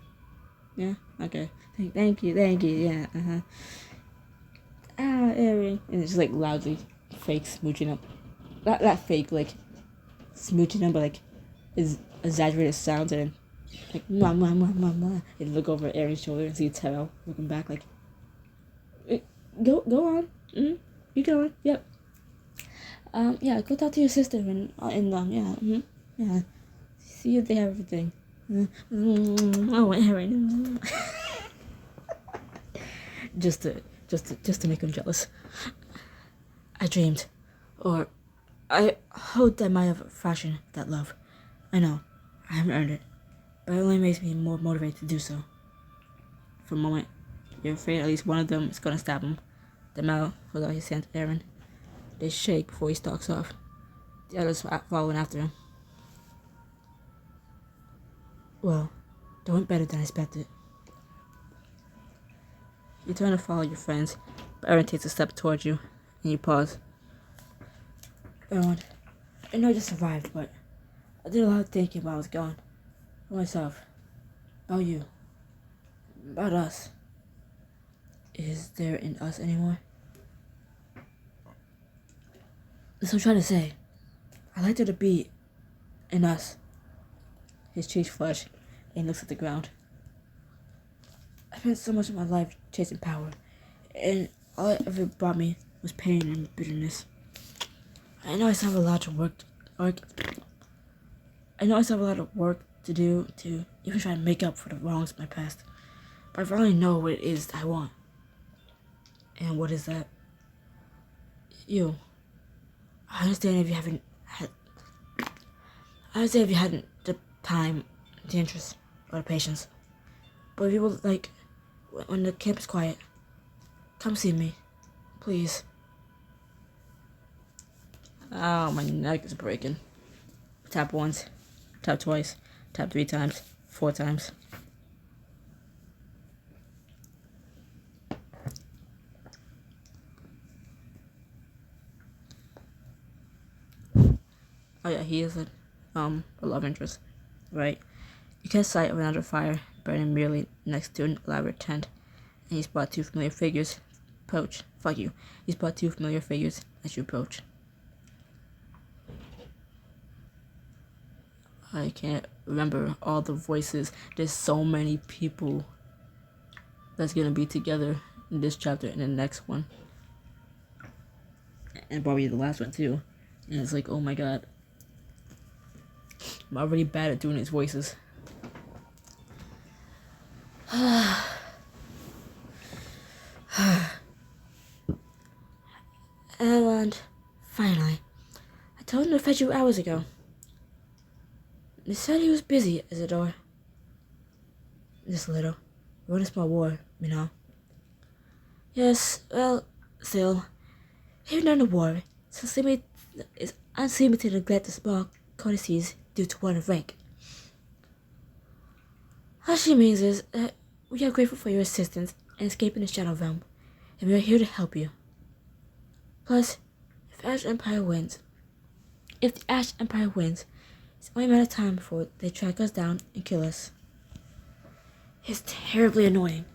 Yeah. Okay. Thank you. Yeah. Aaron, and it's just like loudly fake smooching up. Not fake, like smooching up, but like is exaggerated sounds and like mama. And look over Aaron's shoulder and see Tyrell looking back like, go on. You go on. Yep. Yeah. Go talk to your sister and yeah. See if they have everything. Oh, Aaron. just to make him jealous. I dreamed, or I hoped I might have fashioned that love. I know, I haven't earned it, but it only makes me more motivated to do so. For a moment, you're afraid at least one of them is gonna stab him. The male holds out his hand to Aaron. They shake before he stalks off. The others following after him. Well, that went better than I expected. You turn to follow your friends, but Aaron takes a step towards you, and you pause. Aaron, I know I just survived, but I did a lot of thinking while I was gone. For myself. About you. About us. Is there in us anymore? That's what I'm trying to say. I'd like there to be in us. His cheeks flush, and he looks at the ground. spent so much of my life chasing power, and all it ever brought me was pain and bitterness. I know I still have a lot of work. I know I still have a lot of work to do to even try to make up for the wrongs of my past. But I finally know what it is I want. And what is that? You. I understand if you haven't had. I understand if you hadn't the time, the interest, or the patience. But if you would like, when the camp is quiet, come see me, please. Oh, my neck is breaking. Tap once, tap twice, tap 3 times, 4 times. Oh yeah, he is a love interest, right? You catch sight of another fire burning merely next to an elaborate tent, and you spot 2 familiar figures approach. Fuck you. You spot 2 familiar figures as you approach. I can't remember all the voices. There's so many people that's gonna be together in this chapter and the next one. And probably the last one too. And it's like, oh my god. I'm already bad at doing these voices. And finally, I told him to fetch you hours ago. They said he was busy, Isidore. Just a little. We're in a small war, you know. Yes, well, still. Even during the war, it's unseemly to neglect the small courtesies due to one of rank. All she means is that we are grateful for your assistance in escaping the Shadow Realm, and we are here to help you. Plus, if the Ash Empire wins, it's only a matter of time before they track us down and kill us. It's terribly annoying.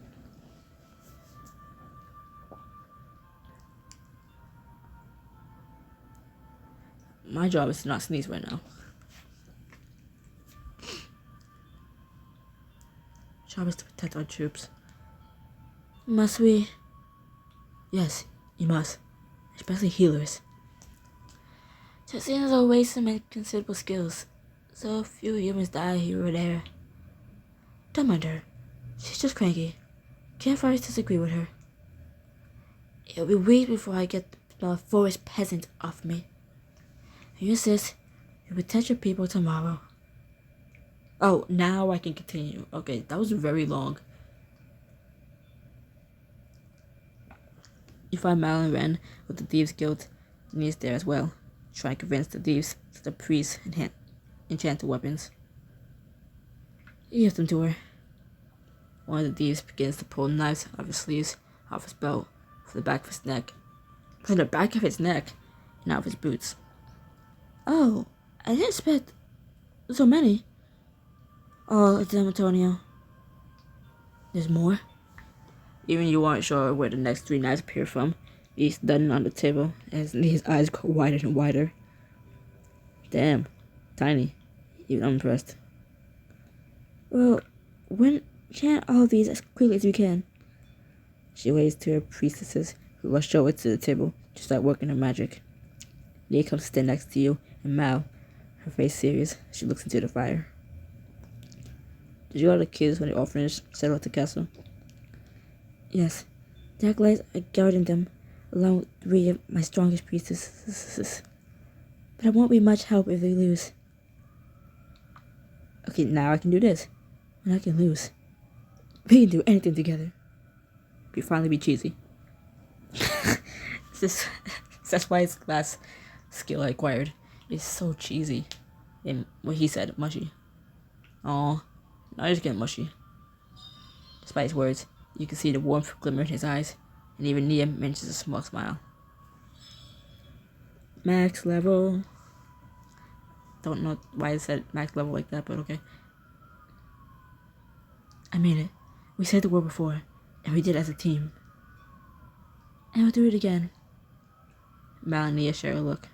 My job is to not sneeze right now. Job is to protect our troops. Must we? Yes, you must. Especially healers. Just seems a waste of many considerable skills. So few humans die here or there. Don't mind her. She's just cranky. Can't always disagree with her. It'll be weeks before I get the forest peasant off me. You insist you protect your people tomorrow. Oh, now I can continue. Okay, that was very long. You find Malin Wren with the Thieves Guild, and he's there as well. Try and convince the thieves that the priests enchant the weapons. You give them to her. One of the thieves begins to pull knives out of his sleeves, off his belt, from the back of his neck, and out of his boots. Oh, I didn't expect so many. Oh, it's them, Antonio. There's more? Even you aren't sure where the next 3 knives appear from. He's done on the table, and his eyes go wider and wider. Damn, tiny. Even I'm impressed. Well, when chant all of these as quickly as you can. She waves to her priestesses, who rush over to the table to start working her magic. Lee comes to stand next to you, and Mal, her face serious, she looks into the fire. Did you all the kids when they all finished settle at the castle? Yes. The acolytes are guarding them, along with 3 of my strongest priestesses. But I won't be much help if they lose. Okay, now I can do this. And I can lose. We can do anything together. We finally be cheesy. That's why his last skill I acquired is so cheesy. And what he said, mushy. Aw, now he's getting mushy. Despite his words, you can see the warmth glimmer in his eyes, and even Nia mentions a small smile. Max level. Don't know why I said max level like that, but okay. I mean it. We said the word before, and we did it as a team. And we'll do it again. Mal and Nia share a look.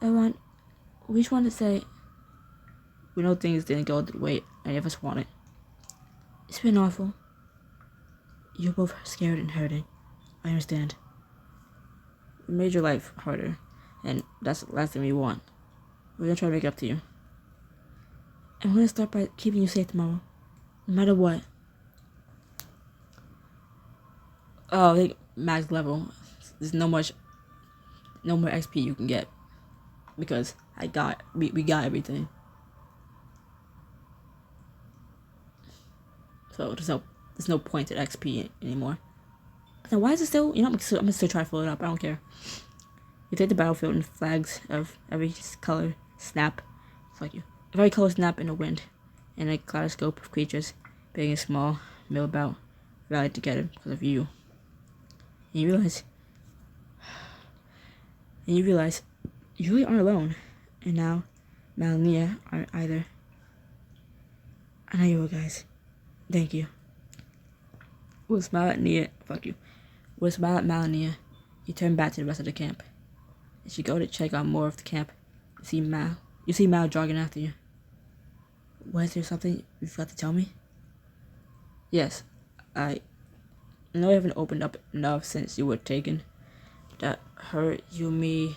We just want to say, we know things didn't go the way any of us wanted. It's been awful. You're both scared and hurting. I understand. We made your life harder, and that's the last thing we want. We're gonna try to make it up to you. And we're gonna start by keeping you safe tomorrow. No matter what. Oh, I think max level. There's no more XP you can get. Because we got everything. So there's no point at XP anymore. Now why is it still, I'm gonna still try to fill it up, I don't care. You take the battlefield and flags of every color snap. Fuck you. Every color snap in the wind. And a kaleidoscope of creatures, big and small, mill about, rallied together because of you. And you realize you really aren't alone. And now Mal and Nia aren't either. I know you will, guys. Thank you. With a smile at Nia, fuck you. With a smile at Mal and Nia, you turn back to the rest of the camp. As you go to check out more of the camp, you see Mal jogging after you. Was there something you forgot to tell me? Yes, I know I haven't opened up enough since you were taken. That hurt you, me,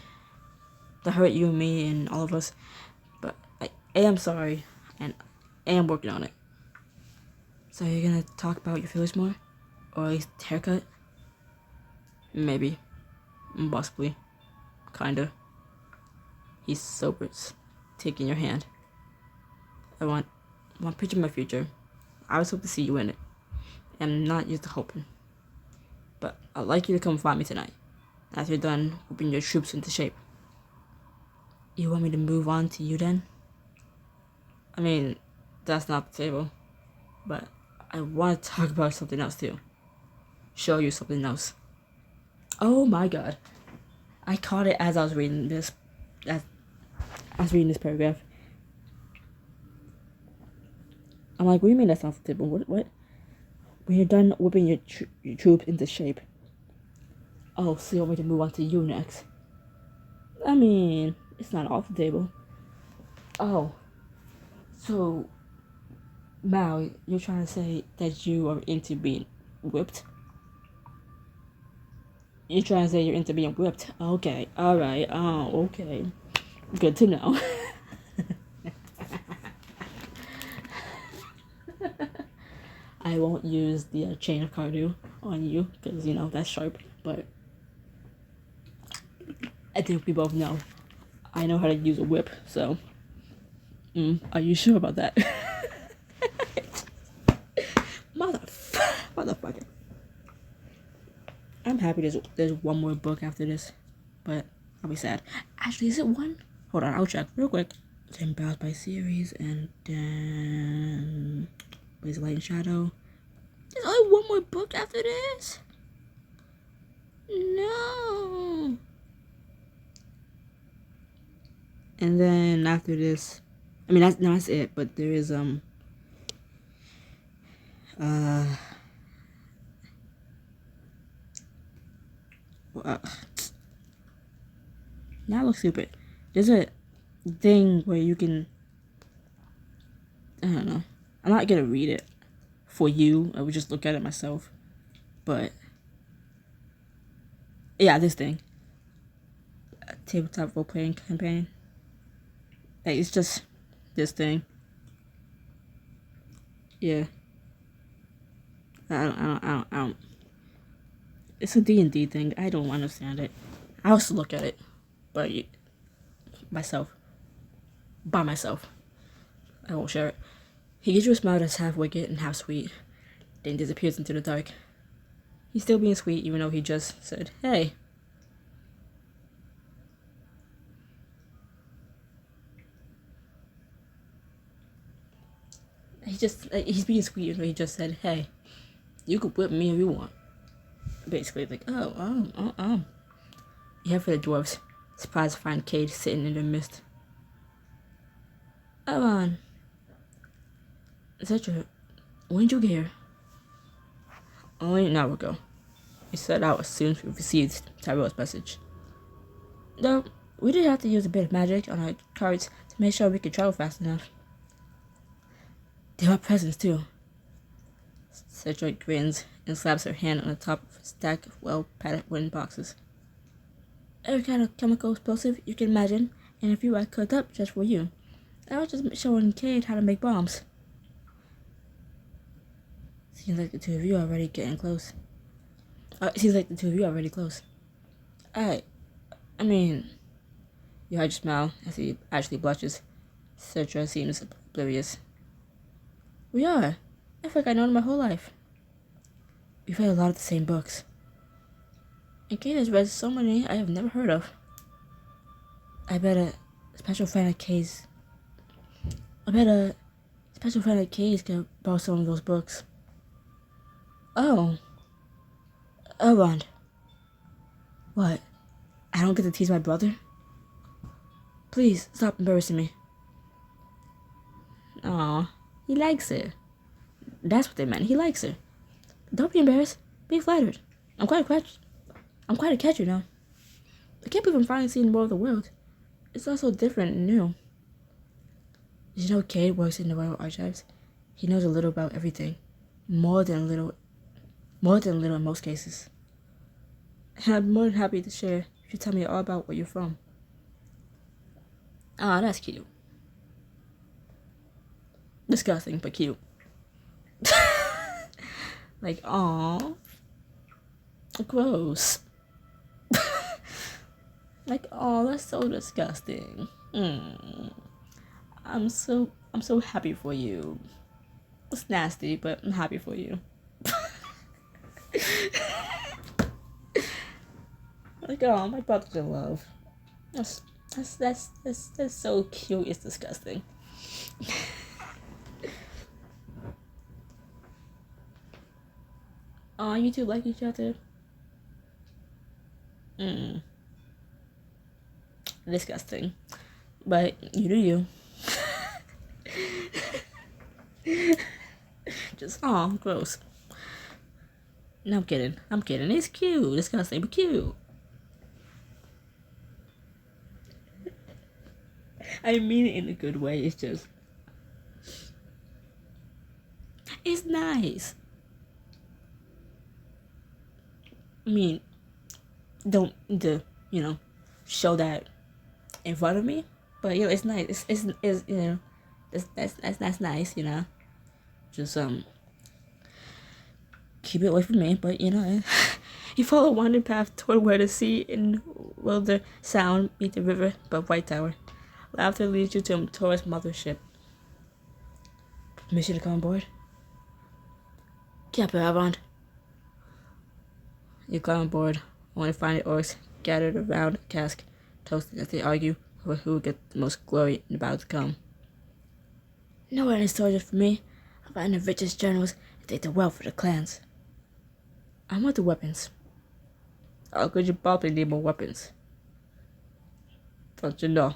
and all of us. But I am sorry, and I am working on it. So you're gonna talk about your feelings more? Or at least haircut? Maybe. Possibly. Kinda. He sobers, taking your hand. I want a picture of my future. I always hope to see you in it. And I'm not used to hoping. But I'd like you to come find me tonight. After you're done whipping your troops into shape. You want me to move on to you then? I mean, that's not the table. But I want to talk about something else too. Show you something else. Oh my god. I caught it as I was reading this. As I was reading this paragraph. I'm like, what do you mean that's not the table? What? When you're done whipping your troops into shape. Oh, so you want me to move on to you next? I mean, it's not off the table. Oh. So, Mal, you're trying to say that you are into being whipped? You're trying to say you're into being whipped? Okay, alright, oh, okay. Good to know. I won't use the chain of Cardew on you, because, that's sharp, but I think we both know. I know how to use a whip, so, are you sure about that? Motherfucker. I'm happy there's one more book after this, but I'll be sad. Actually, is it one? Hold on, I'll check real quick. 10 Battles by Series, and then Blaze of Light and Shadow. There's only one more book after this? No. And then after this, I mean that's it. But there is now I look stupid. There's a thing where you can, I don't know. I'm not gonna read it for you. I would just look at it myself. But yeah, this thing. A tabletop role playing campaign. Like, it's just this thing. Yeah. I don't. It's a D&D thing. I don't understand it. I also look at it, but by myself. I won't share it. He gives you a smile that's half wicked and half sweet, then disappears into the dark. He's still being sweet, even though he just said, "Hey." He's being sweet, even though he just said, "Hey, you could whip me if you want." Basically, like, You head for the dwarves, surprised to find Cade sitting in their midst. "Oh, on. When did you get here?" "Only an hour ago. We set out as soon as we received Tyrell's message. Though, we did have to use a bit of magic on our carts to make sure we could travel fast enough. They were presents, too. Cedric grins and slaps her hand on the top of a stack of well-padded wooden boxes. Every kind of chemical explosive you can imagine, and a few I cooked up just for you. I was just showing Cade how to make bombs. Seems like the two of you are already getting close. I mean, you hide your smile as he actually blushes. Cedra seems oblivious. We are. I feel like I know him my whole life. We've read a lot of the same books. And Cade has read so many I have never heard of. I bet a special friend of Cade's could borrow some of those books. Oh. Elrond. What? I don't get to tease my brother? Please, stop embarrassing me. Aw, he likes her. That's what they meant, he likes her. Don't be embarrassed, be flattered. I'm quite a catcher now. I can't believe I'm finally seeing more of the world. It's all so different and new. Did you know Cade works in the Royal Archives? He knows a little about everything. More than a little in most cases. And I'm more than happy to share if you tell me all about where you're from. Ah, that's cute. Disgusting, but cute. Like, aw. Gross. Like, aw, that's so disgusting. I'm so happy for you. It's nasty, but I'm happy for you. Like, oh, my brother's in love. That's so cute. It's disgusting. Aw, you two like each other? Disgusting. But you do you. Just, aw, gross. No, I'm kidding. It's cute. Disgusting, but cute. I mean it in a good way. It's just, it's nice. I mean, don't show that in front of me, but it's nice. It's that's nice. Just keep it away from me. But you follow a winding path toward where the sea and Wilder Sound meet the river above White Tower. Laughter leads you to a tourist mothership. Permission to come on board? Captain Elrond. You climb on board, only to find the orcs gathered around a cask, toasting as they argue over who will get the most glory in the battle to come. No any soldiers for me. I find the richest generals and take the wealth for the clans. I want the weapons. How could you probably need more weapons? Don't you know?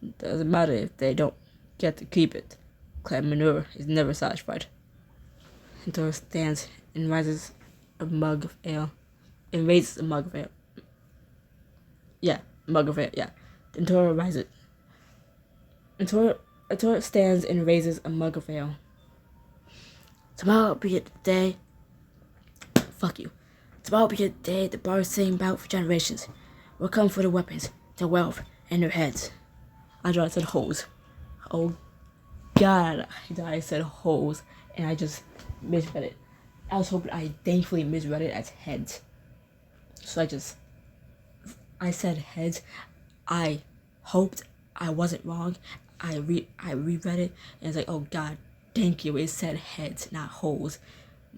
It doesn't matter if they don't get to keep it. Clan manure is never satisfied. Hintor stands and raises a mug of ale. Yeah, mug of ale, yeah. Hintor rises. Hintor stands and raises a mug of ale. Tomorrow will be the day. Fuck you. Tomorrow will be the day the bard sing about for generations. We'll come for the weapons, their wealth, and their heads. I thought I said hoes. Oh God, I thought I said hoes, and I just misread it. I thankfully misread it as heads. So I said heads. I hoped I wasn't wrong. I reread it, and it's like, oh God, thank you. It said heads, not hoes.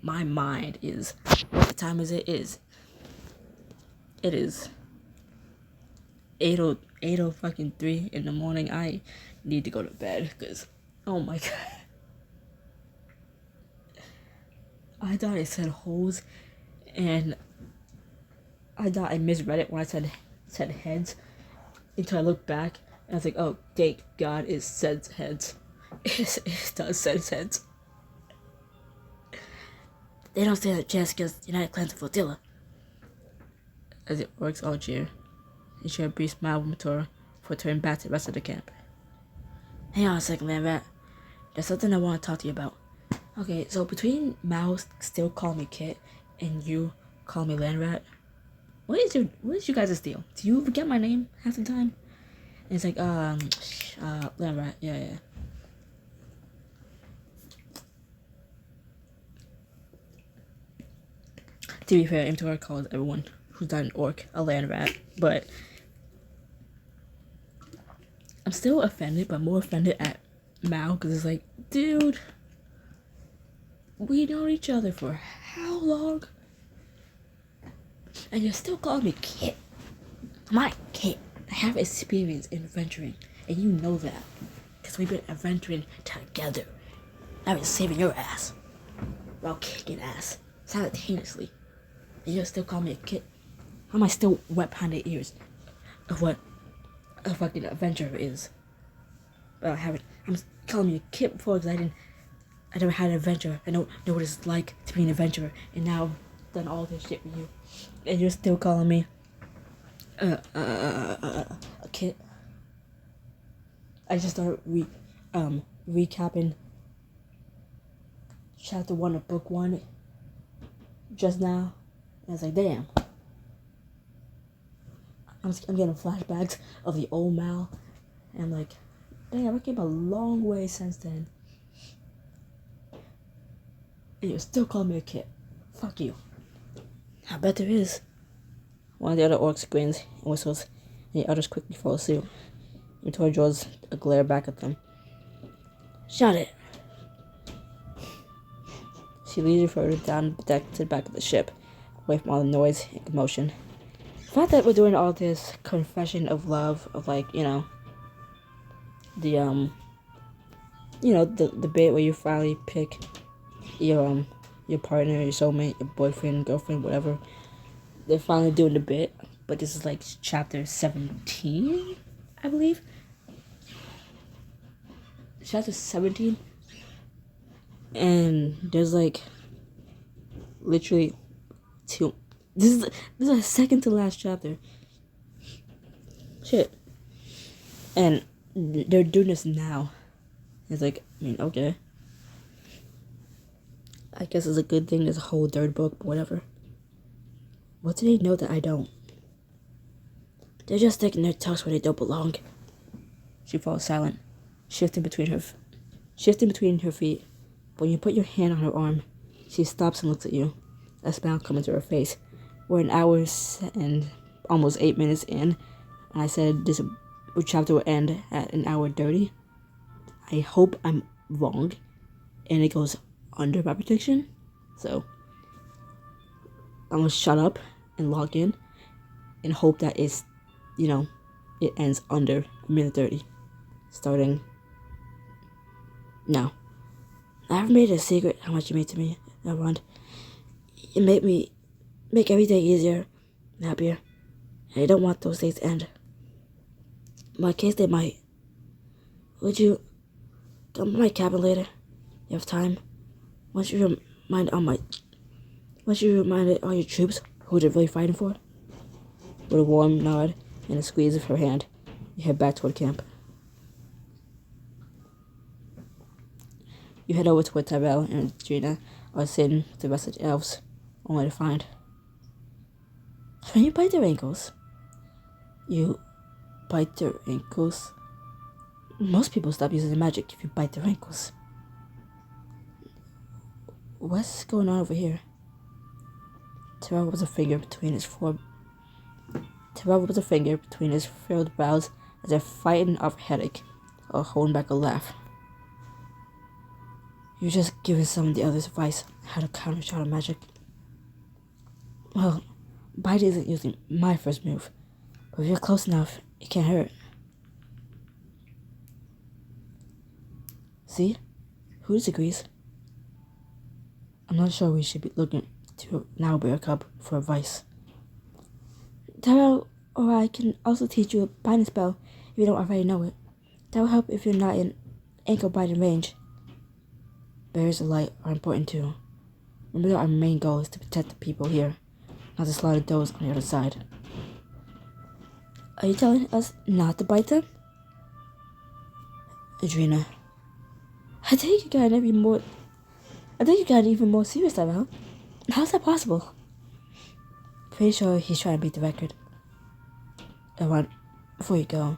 My mind is. What time is it? It is 8:03 in the morning. I need to go to bed because, oh my God. I thought I said hoes, and I thought I misread it when I said heads, until I looked back, and I was like, oh, thank God it says heads. It does say heads. They don't stand a chance against United Clans of Flotilla. As it works all cheer. He shared a brief smile with Matora before turning back to the rest of the camp. Hang on a second, man rat. There's something I want to talk to you about. Okay, so between Mouse still call me Kit and you call me Land Rat, what is you guys' deal? Do you forget my name half the time? And it's like Land Rat, yeah. To be fair, MTR calls everyone who's not an orc a Land Rat, but I'm still offended, but more offended at Mao because it's like, dude, we know each other for how long? And you're still calling me Kit. I'm not Kit. I have experience in adventuring, and you know that. Because we've been adventuring together. I've been saving your ass. While kicking ass. Simultaneously. And you're still calling me a Kit. How am I still wet behind the ears of what a fucking adventurer is? But I'm calling you a Kit before because I never had an adventure. I don't know what it's like to be an adventurer. And now I've done all this shit with you. And you're still calling me a Kit. I just started recapping chapter 1 of book 1 just now. And I was like, damn. I'm getting flashbacks of the old Mal. And I'm like, damn, I came a long way since then. And you're still calling me a Kit. Fuck you. I bet there is. One of the other orcs grins and whistles, and the others quickly follow suit. Mentor draws a glare back at them. Shut it! She leads you further down the deck to the back of the ship, away from all the noise and commotion. The fact that we're doing all this confession of love, of like, the bit where you finally pick your partner, your soulmate, your boyfriend, girlfriend, whatever. They're finally doing the bit, but this is like chapter 17, I believe. Chapter 17, and there's like literally two. This is the second to last chapter. Shit, and they're doing this now. It's like, I mean, okay. I guess it's a good thing. There's a whole third book, but whatever. What do they know that I don't? They're just sticking their tongues where they don't belong. She falls silent, shifting between her feet. But when you put your hand on her arm, she stops and looks at you. A smile comes into her face. We're an hour and almost 8 minutes in, and I said this chapter will end at an hour 30. I hope I'm wrong, and it goes under my prediction. So I'm gonna shut up and log in, and hope that it ends under a minute 30, starting now. I haven't made it a secret how much you mean to me, Elrond. You make every day easier and happier, and I don't want those days to end. In my case, they might. Would you come to my cabin later? You have time? Once you reminded all your troops who they're really fighting for? With a warm nod and a squeeze of her hand, you head back toward camp. You head over to where Tyrell and Gina are sitting with the rest of the elves, only to find. When you bite their ankles, most people stop using the magic if you bite their ankles. What's going on over here? Tyrell rubs a finger between his furrowed brows as if fighting off a headache or holding back a laugh. You're just giving some of the others advice on how to counter shadow magic. Well, bite isn't usually my first move, but if you're close enough, it can't hurt. See? Who disagrees? I'm not sure we should be looking to an owlbear cub for advice. Tyrell or I can also teach you a binding spell if you don't already know it. That will help if you're not in ankle biting range. Bears of light are important too. Remember that our main goal is to protect the people here, not to slaughter those on the other side. Are you telling us not to bite them? Adrena, I think you gotta be more I think you got even more serious about. How's that possible? Pretty sure he's trying to beat the record. Before you go,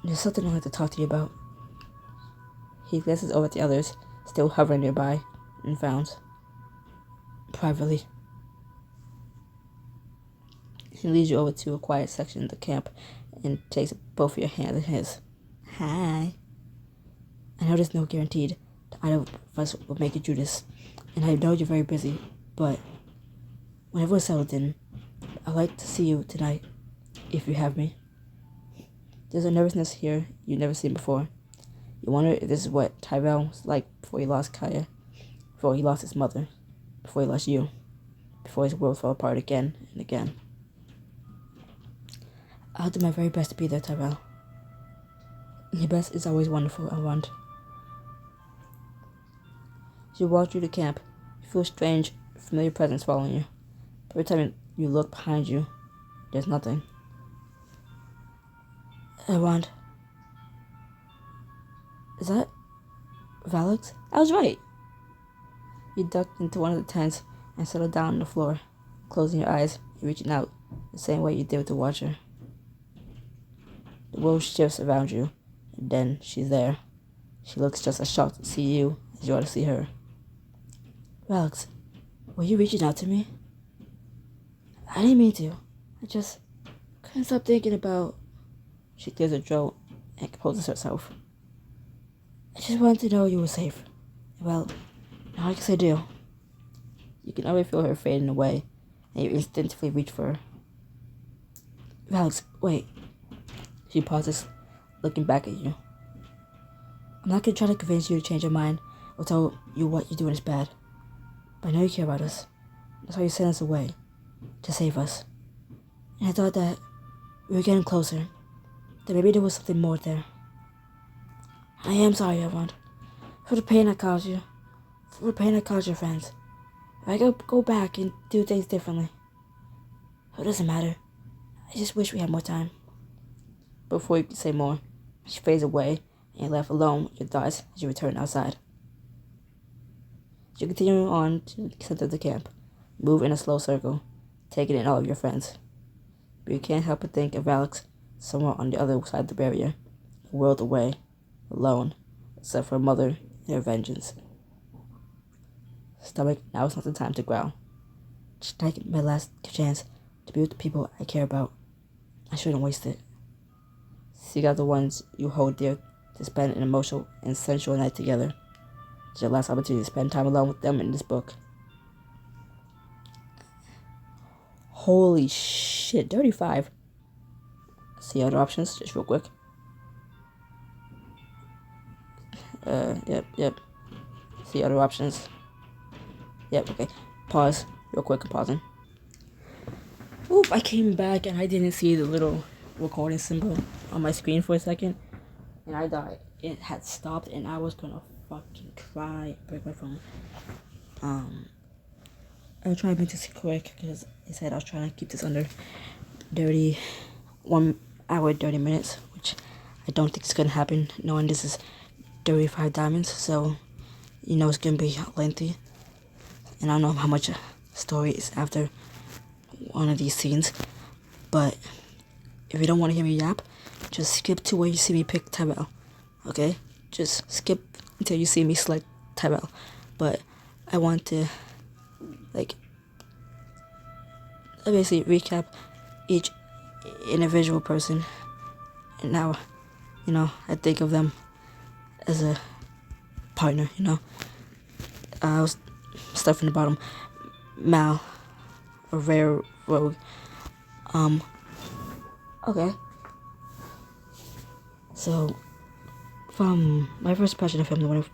there's something I'd like to talk to you about. He glances over at the others, still hovering nearby, and frowns. Privately. He leads you over to a quiet section of the camp and takes both of your hands in his. Hi. I know there's no guaranteed that either of us will make it through this, and I know you're very busy, but when everyone's settled in, I'd like to see you tonight, if you have me. There's a nervousness here you've never seen before. You wonder if this is what Tyrell was like before he lost Kaya, before he lost his mother, before he lost you, before his world fell apart again and again. I'll do my very best to be there, Tyrell. Your best is always wonderful, I want. As you walk through the camp, you feel a strange, familiar presence following you. Every time you look behind you, there's nothing. I want. Is that Valix? I was right. You ducked into one of the tents and settled down on the floor, closing your eyes and reaching out the same way you did with the Watcher. The world shifts around you, and then she's there. She looks just as shocked to see you as you are to see her. Valix, were you reaching out to me? I didn't mean to. I just couldn't stop thinking about... She clears her throat and composes herself. I just wanted to know you were safe. Well, now I guess I do. You can already feel her fading away, and you instinctively reach for her. Valix, wait. She pauses, looking back at you. I'm not gonna try to convince you to change your mind or tell you what you're doing is bad. But I know you care about us. That's why you sent us away. To save us. And I thought that we were getting closer. That maybe there was something more there. I am sorry, everyone. For the pain I caused you. For the pain I caused your friends. If I could go back and do things differently. It doesn't matter. I just wish we had more time. Before you can say more, she fades away and you're left alone with your thoughts as you return outside. You continue on to the center of the camp. Move in a slow circle, taking in all of your friends. But you can't help but think of Alex somewhere on the other side of the barrier, a world away, alone, except for her mother and her vengeance. Stomach, now is not the time to growl. Just take my last chance to be with the people I care about. I shouldn't waste it. Seek out the ones you hold dear to spend an emotional and sensual night together. It's your last opportunity to spend time alone with them in this book. Holy shit, 35. See other options, just real quick. Yep. See other options. Yep, okay. Pause, real quick, I'm pausing. Oop, I came back and I didn't see the little recording symbol on my screen for a second. And I thought it had stopped and I was gonna fucking cry, break my phone. I'll try to make this quick because I said I was trying to keep this under 1 hour 30 minutes, which I don't think is gonna happen knowing this is 35 diamonds, so you know it's gonna be lengthy. And I don't know how much story is after one of these scenes, but if you don't want to hear me yap, just skip to where you see me pick Tyrell, okay? Just skip until you see me select Tyrell. But I want to, basically recap each individual person, and now, I think of them as a partner, I was stuff in the bottom. Mal, a rare rogue. Okay. So, from my first impression of him when I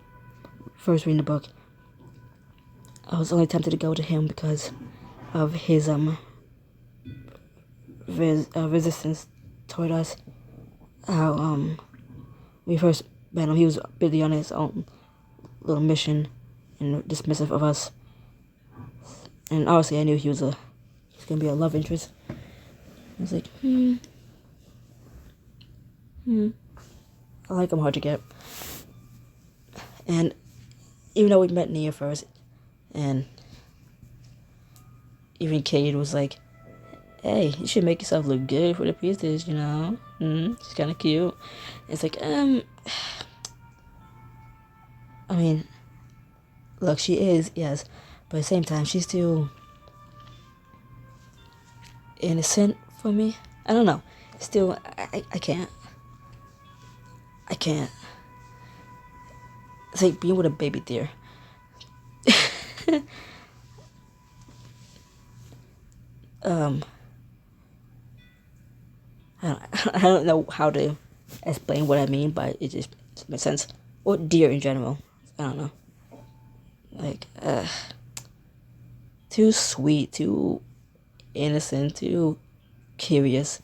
first reading the book, I was only tempted to go to him because of his resistance toward us. How we first met him, he was busy on his own little mission and dismissive of us. And obviously, I knew he's gonna be a love interest. I was like, I like him hard to get. And even though we met Nia first, And even Kate was like, hey, you should make yourself look good for the pieces, you know? She's kind of cute. It's like, I mean, look, she is, yes, but at the same time, she's still innocent for me. I don't know. Still, I can't. I can't. It's like being with a baby deer. um, I don't know how to explain what I mean, but it just makes sense. Or deer in general. I don't know. Like, too sweet, too innocent, too curious.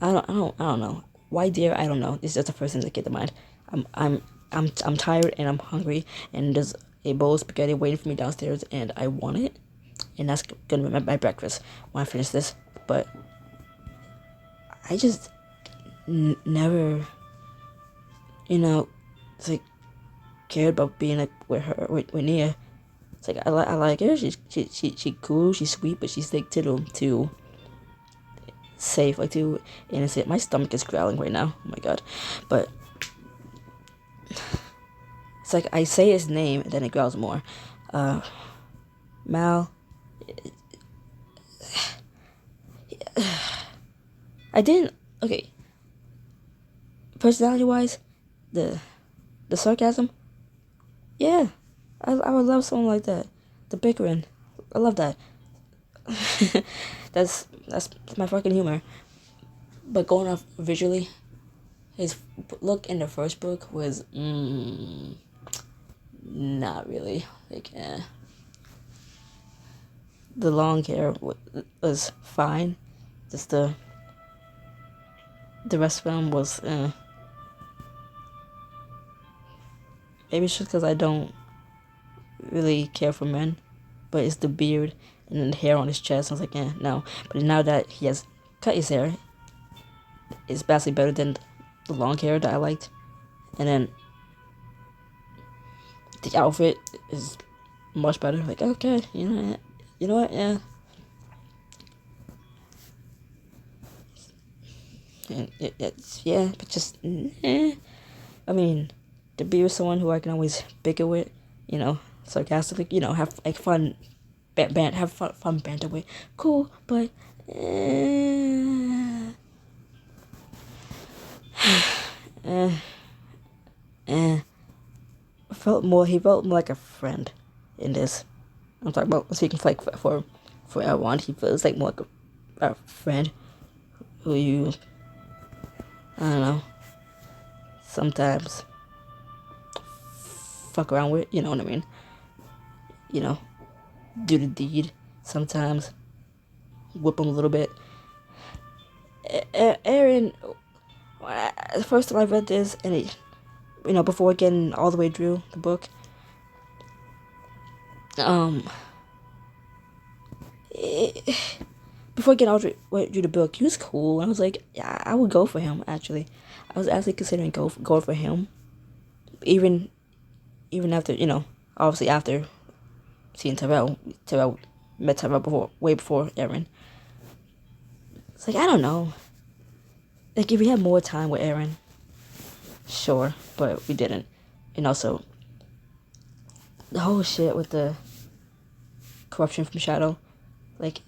I don't know. Why deer? I don't know. It's just the first thing that came to mind. I'm tired and I'm hungry, and there's a bowl of spaghetti waiting for me downstairs, and I want it, and that's gonna be my breakfast when I finish this. But I just never, it's like cared about being like with her, with Nia. It's like I like her. She cool. She's sweet, but she's like too safe, like too innocent. My stomach is growling right now. Oh my god, but it's like I say his name and then it growls more. Mal. I didn't. Okay. Personality wise, the sarcasm. Yeah, I would love someone like that. The bickering. I love that. that's my fucking humor. But going off visually, his look in the first book was not really like. The long hair was fine. Just the rest of them was. Maybe it's just because I don't really care for men, but it's the beard and then the hair on his chest. I was like, no. But now that he has cut his hair, it's vastly better than the long hair that I liked. And then the outfit is much better. Like, okay, you know what, yeah. And it's but just I mean, to be with someone who I can always bicker with, sarcastically, have like fun, have fun banter with, cool, but he felt more like a friend in this. I'm talking about speaking for like for everyone. He feels like more like a friend who you, I don't know, sometimes fuck around with, you know what I mean? Do the deed sometimes, whip him a little bit. Aaron, the first time I read this, and before getting all the way through the book, before getting all the way through the book, he was cool. I was like, yeah, I would go for him. Actually, I was actually considering going for him, even after obviously after seeing Tyrell met Tyrell way before Aaron. It's like, I don't know. Like, if we had more time with Aaron, sure, but we didn't. And also, the whole shit with the corruption from Shadow, like,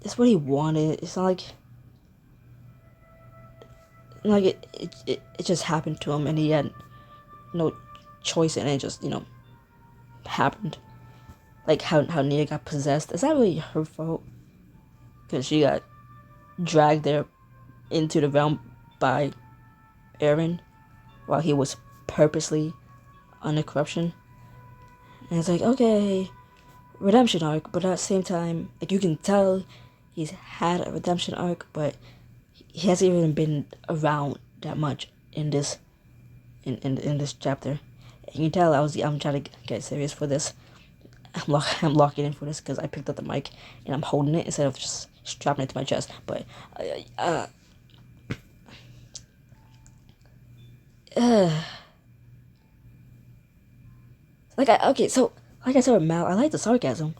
it's what he wanted. It's not like it just happened to him and he had no choice in it. It just, happened. Like how Nia got possessed. Is that really her fault? Because she got dragged there into the realm by Aaron while he was purposely under corruption. And it's like, okay, redemption arc, but at the same time, like, you can tell he's had a redemption arc, but he hasn't even been around that much in this in this chapter. And you can tell I'm trying to get serious for this. I'm locking in for this because I picked up the mic and I'm holding it instead of just strapping it to my chest. But like I said with Mal, I like the sarcasm.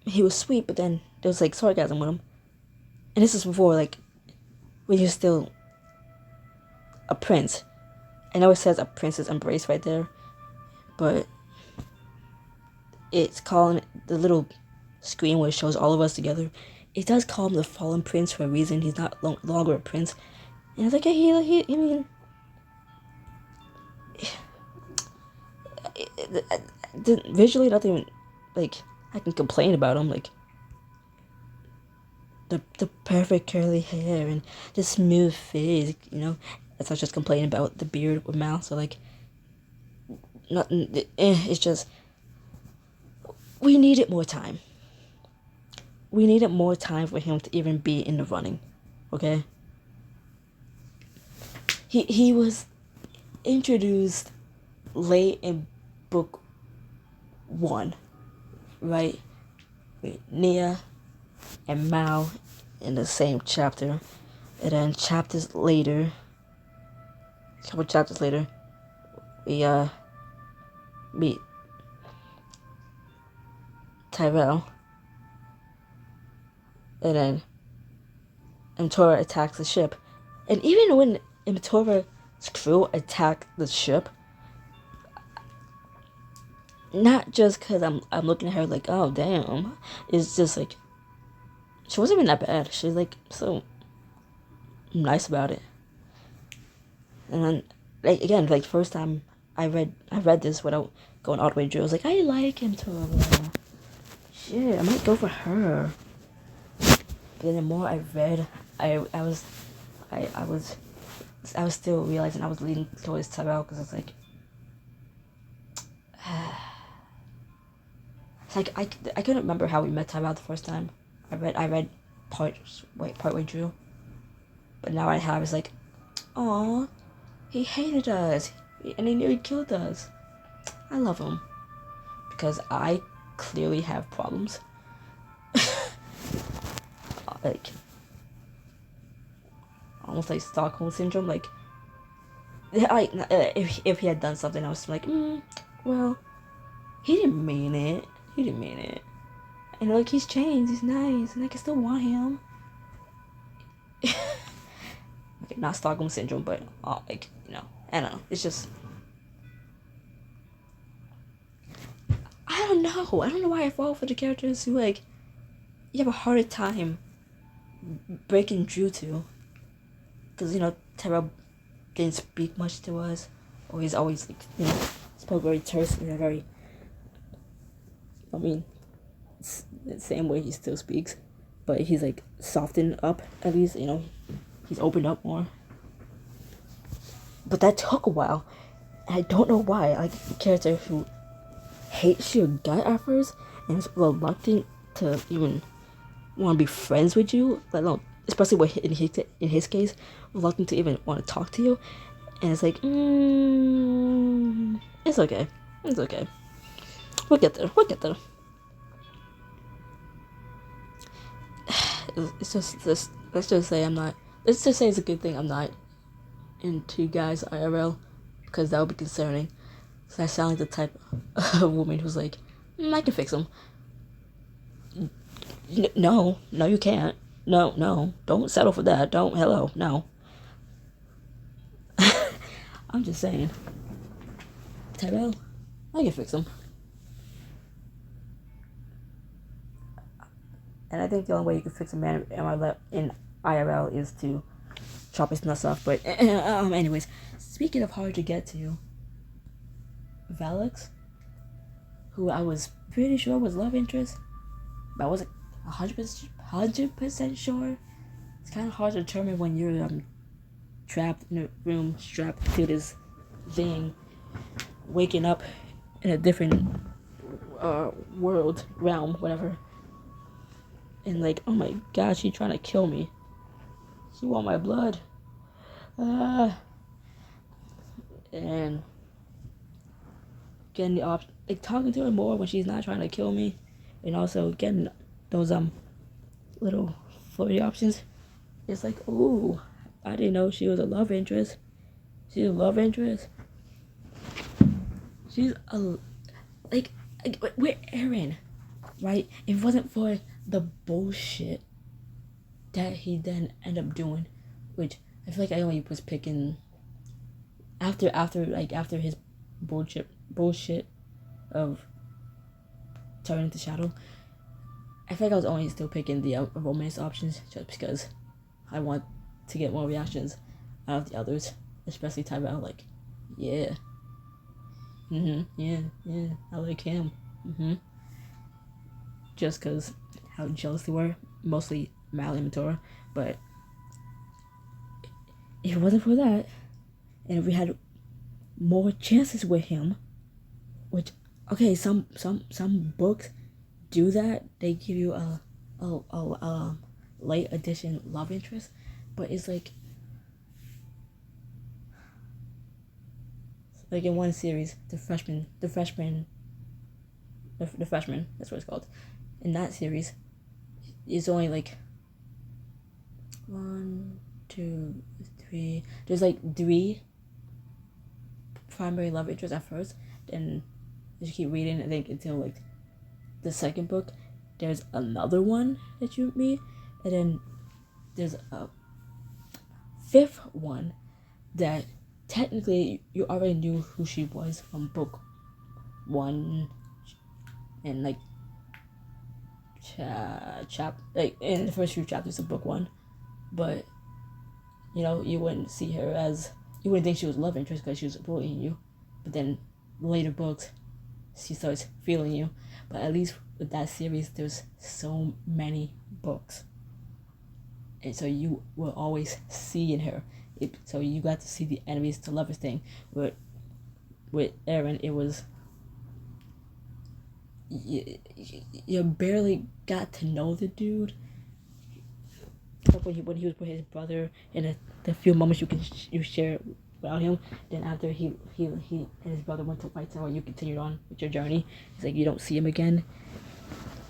He was sweet, but then there was like sarcasm with him, and this is before like when you're still a prince. I know it says a princess embrace right there, but it's calling the little screen where it shows all of us together. It does call him the fallen prince for a reason. He's not longer a prince. And I was like, yeah, I mean, visually nothing like I can complain about him. Like the perfect curly hair and the smooth face, you know. That's not just complaining about the beard with Mal. So like, nothing. It's just we needed more time. We needed more time for him to even be in the running. Okay. He was introduced late in book 1, right? With Nia and Mal in the same chapter, and then a couple chapters later, we meet Tyrell, and then Mtora attacks the ship, and even when Mtora's crew attacked the ship, not just because I'm looking at her like, oh damn, it's just like she wasn't even that bad. She's like so nice about it. And then like again, like first time I read this without going all the way through. I was like, I like him too. Shit, I might go for her. But then the more I read, I was still realizing I was leaning towards Tyrell because it's like. It's like I couldn't remember how we met Tyrell the first time. I read part way through, but now I have is like, aw, he hated us, and he nearly killed us. I love him because I clearly have problems. Like almost like Stockholm syndrome. Like if he had done something, I was like, well, he didn't mean it. He didn't mean it. And like he's changed, he's nice, and I can still want him. Okay, not Stockholm syndrome, but like I don't know. It's just I don't know. I don't know why I fall for the characters who like you have a harder time breaking Drew to, because Tyrell didn't speak much to us, or he's always like spoke very terse and very. I mean, it's the same way he still speaks, but he's like softened up at least. He's opened up more. But that took a while, and I don't know why. Like a character who hates your gut at first and is reluctant to even want to be friends with you, let alone, especially in his case, reluctant to even want to talk to you, and it's like, it's okay, we'll get there. It's just this. Let's just say it's a good thing I'm not into guys IRL, because that would be concerning. So I sound like the type of woman who's like, I can fix him. No, you can't. No, don't settle for that. No. I'm just saying. Tyrell, I can fix him. And I think the only way you can fix a man in IRL is to chop his nuts off. But anyways, speaking of hard to get to, Valix, who I was pretty sure was love interest, but I wasn't 100% sure. It's kind of hard to determine when you're trapped in a room, strapped to this thing, waking up in a different realm, whatever. And like, oh my gosh, she's trying to kill me. She want my blood. And getting the option, like talking to her more when she's not trying to kill me, and also getting those little flirty options. It's like, ooh, I didn't know she was a love interest. She's a love interest. She's a like with Aaron, right? If it wasn't for the bullshit that he then ended up doing, which I feel like I only was picking after his bullshit of turning to Shadow. I feel like I was only still picking the romance options just because I want to get more reactions out of the others, especially Tyrell. Like, yeah, yeah, I like him, just because how jealous they were, mostly Mally and Matora. But if it wasn't for that, and if we had more chances with him, which okay, some books do that. They give you a late edition love interest, but it's like in one series, the freshman, that's what it's called. In that series, it's only like 1, 2, 3. There's like 3 primary love interests at first, then as you keep reading, I think until like the second book, there's another one that you meet, and then there's a 5th one that technically you already knew who she was from book 1, and like like in the first few chapters of book 1, but you know, you wouldn't see her as, you wouldn't think she was love interest because she was bullying you, but then later books she starts feeling you. But at least with that series, there's so many books, and so you were always seeing her. So you got to see the enemies to lovers thing. With Aaron, it was you barely got to know the dude. When he was with his brother, and the few moments you share without him, then after he and his brother went to White Tower, you continued on with your journey. It's like you don't see him again,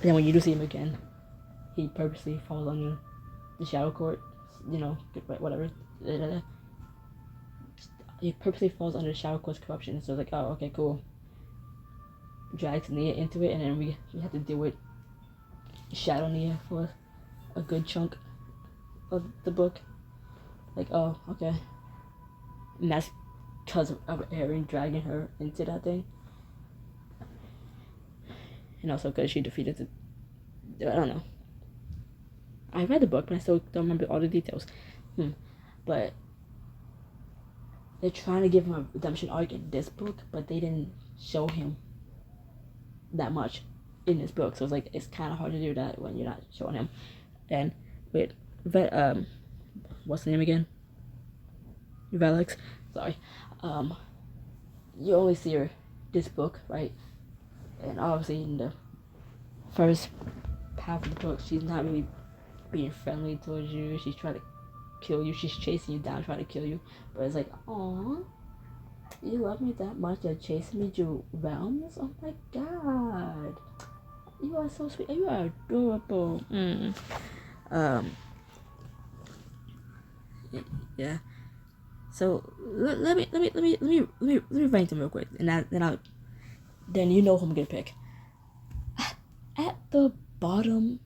and then when you do see him again, he purposely falls under the Shadow Court, you know, whatever. He purposely falls under the Shadow Court's corruption. So it's like, oh, okay, cool. Drags Nia into it, and then we have to deal with Shadow Nia for a good chunk of the book. Like, oh, okay. And that's because of Aaron dragging her into that thing. And also because she defeated I don't know. I read the book, but I still don't remember all the details. But they're trying to give him a redemption arc in this book, but they didn't show him that much in this book. So it's like, it's kind of hard to do that when you're not showing him. And with what's the name again? Velix. Sorry. You only see her this book, right? And obviously in the first half of the book, she's not really being friendly towards you. She's trying to kill you. She's chasing you down, trying to kill you. But it's like, aw, you love me that much? You're chasing me through realms? Oh my god. You are so sweet. You are adorable. Yeah. So let me rank them real quick, and then you know who I'm gonna pick. At the bottom,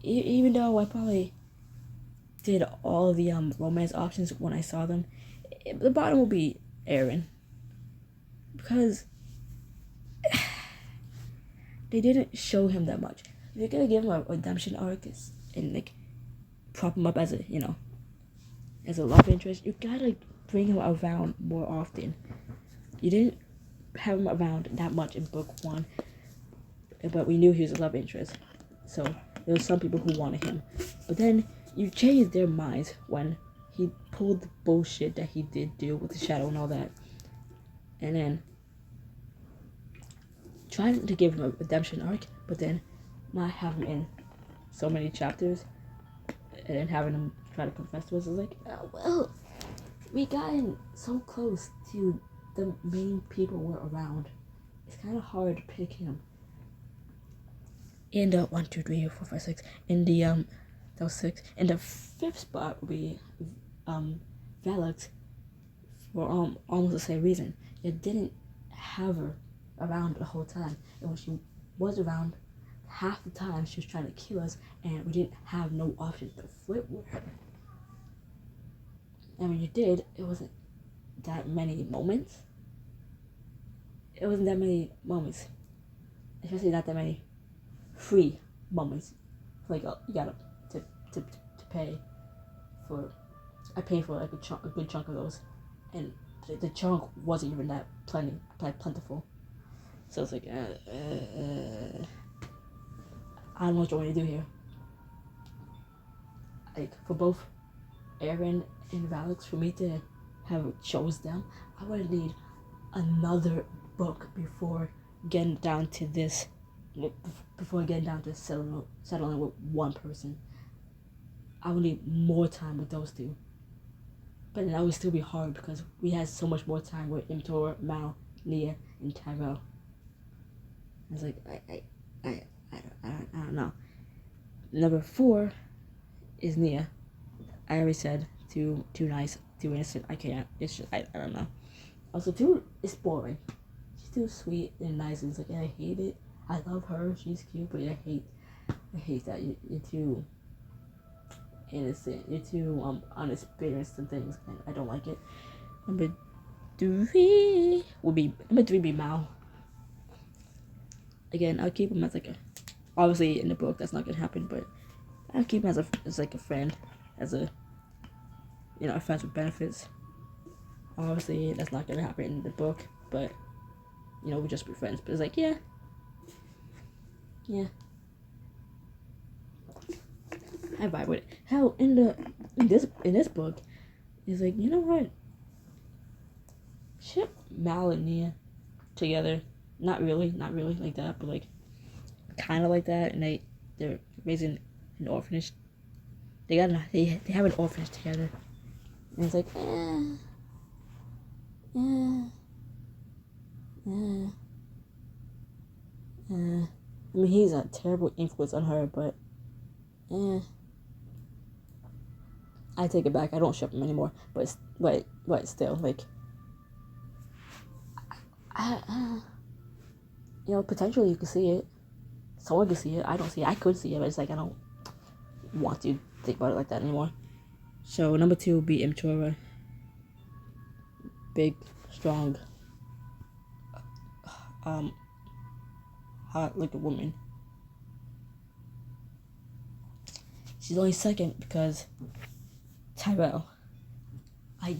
even though I probably did all the romance options when I saw them, the bottom will be Aaron, because they didn't show him that much. If you're gonna give him a redemption arc and like prop him up as a, you know, as a love interest, you gotta bring him around more often. You didn't have him around that much in book 1, but we knew he was a love interest, so there were some people who wanted him. But then you changed their minds when he pulled the bullshit that he did do with the Shadow and all that, and then trying to give him a redemption arc, but then not have him in so many chapters, and then having him try to confess to us. Is like, oh, well, we gotten so close to the main people we're around. It's kind of hard to pick him. In the 1, 2, 3, 4, 5, 6. In the that was 6. In the 5th spot would be Velix, for almost the same reason. It didn't have her around the whole time, and when she was around, half the time she was trying to kill us, and we didn't have no option to flip with her. And when you did, it wasn't that many moments. It wasn't that many moments, especially not that many free moments. Like, you gotta to pay for. I paid for like a good chunk of those, and the chunk wasn't even that plentiful. So it's like, I don't know what you want me to do here. Like, for both Aaron and Alex, for me to have chose them, I would need another book before getting down to this. Before getting down to settling with one person, I would need more time with those two. But that would still be hard because we had so much more time with Imtora, Mal, Nia, and Tyrell. It's like, I don't know. Number 4 is Nia. I already said too nice, too innocent. I can't. It's just, I don't know. Also, too, it's boring. She's too sweet and nice. It's like, I hate it. I love her. She's cute, but I hate that you're too innocent. You're too unexperienced in things, and I don't like it. Number 3 would be Mal. Again, I'll keep him as like a. Obviously, in the book, that's not gonna happen, but I'll keep him as like a friend, as a a friend with benefits. Obviously, that's not gonna happen in the book, but we'll just be friends. But it's like, yeah. I vibe with it. Hell, in this book, it's like, you know what? Ship Mal and Nia together. Not really like that, but like kind of like that. And they're raising an orphanage. They have an orphanage together. And it's like, I mean, he's a terrible influence on her, but I take it back. I don't ship him anymore. But still, like, potentially you can see it. Someone can see it. I don't see it. I could see it, but it's like I don't want to think about it like that anymore. So number 2 would be Imtura. Big, strong, hot looking woman. She's only second because Tyrell. I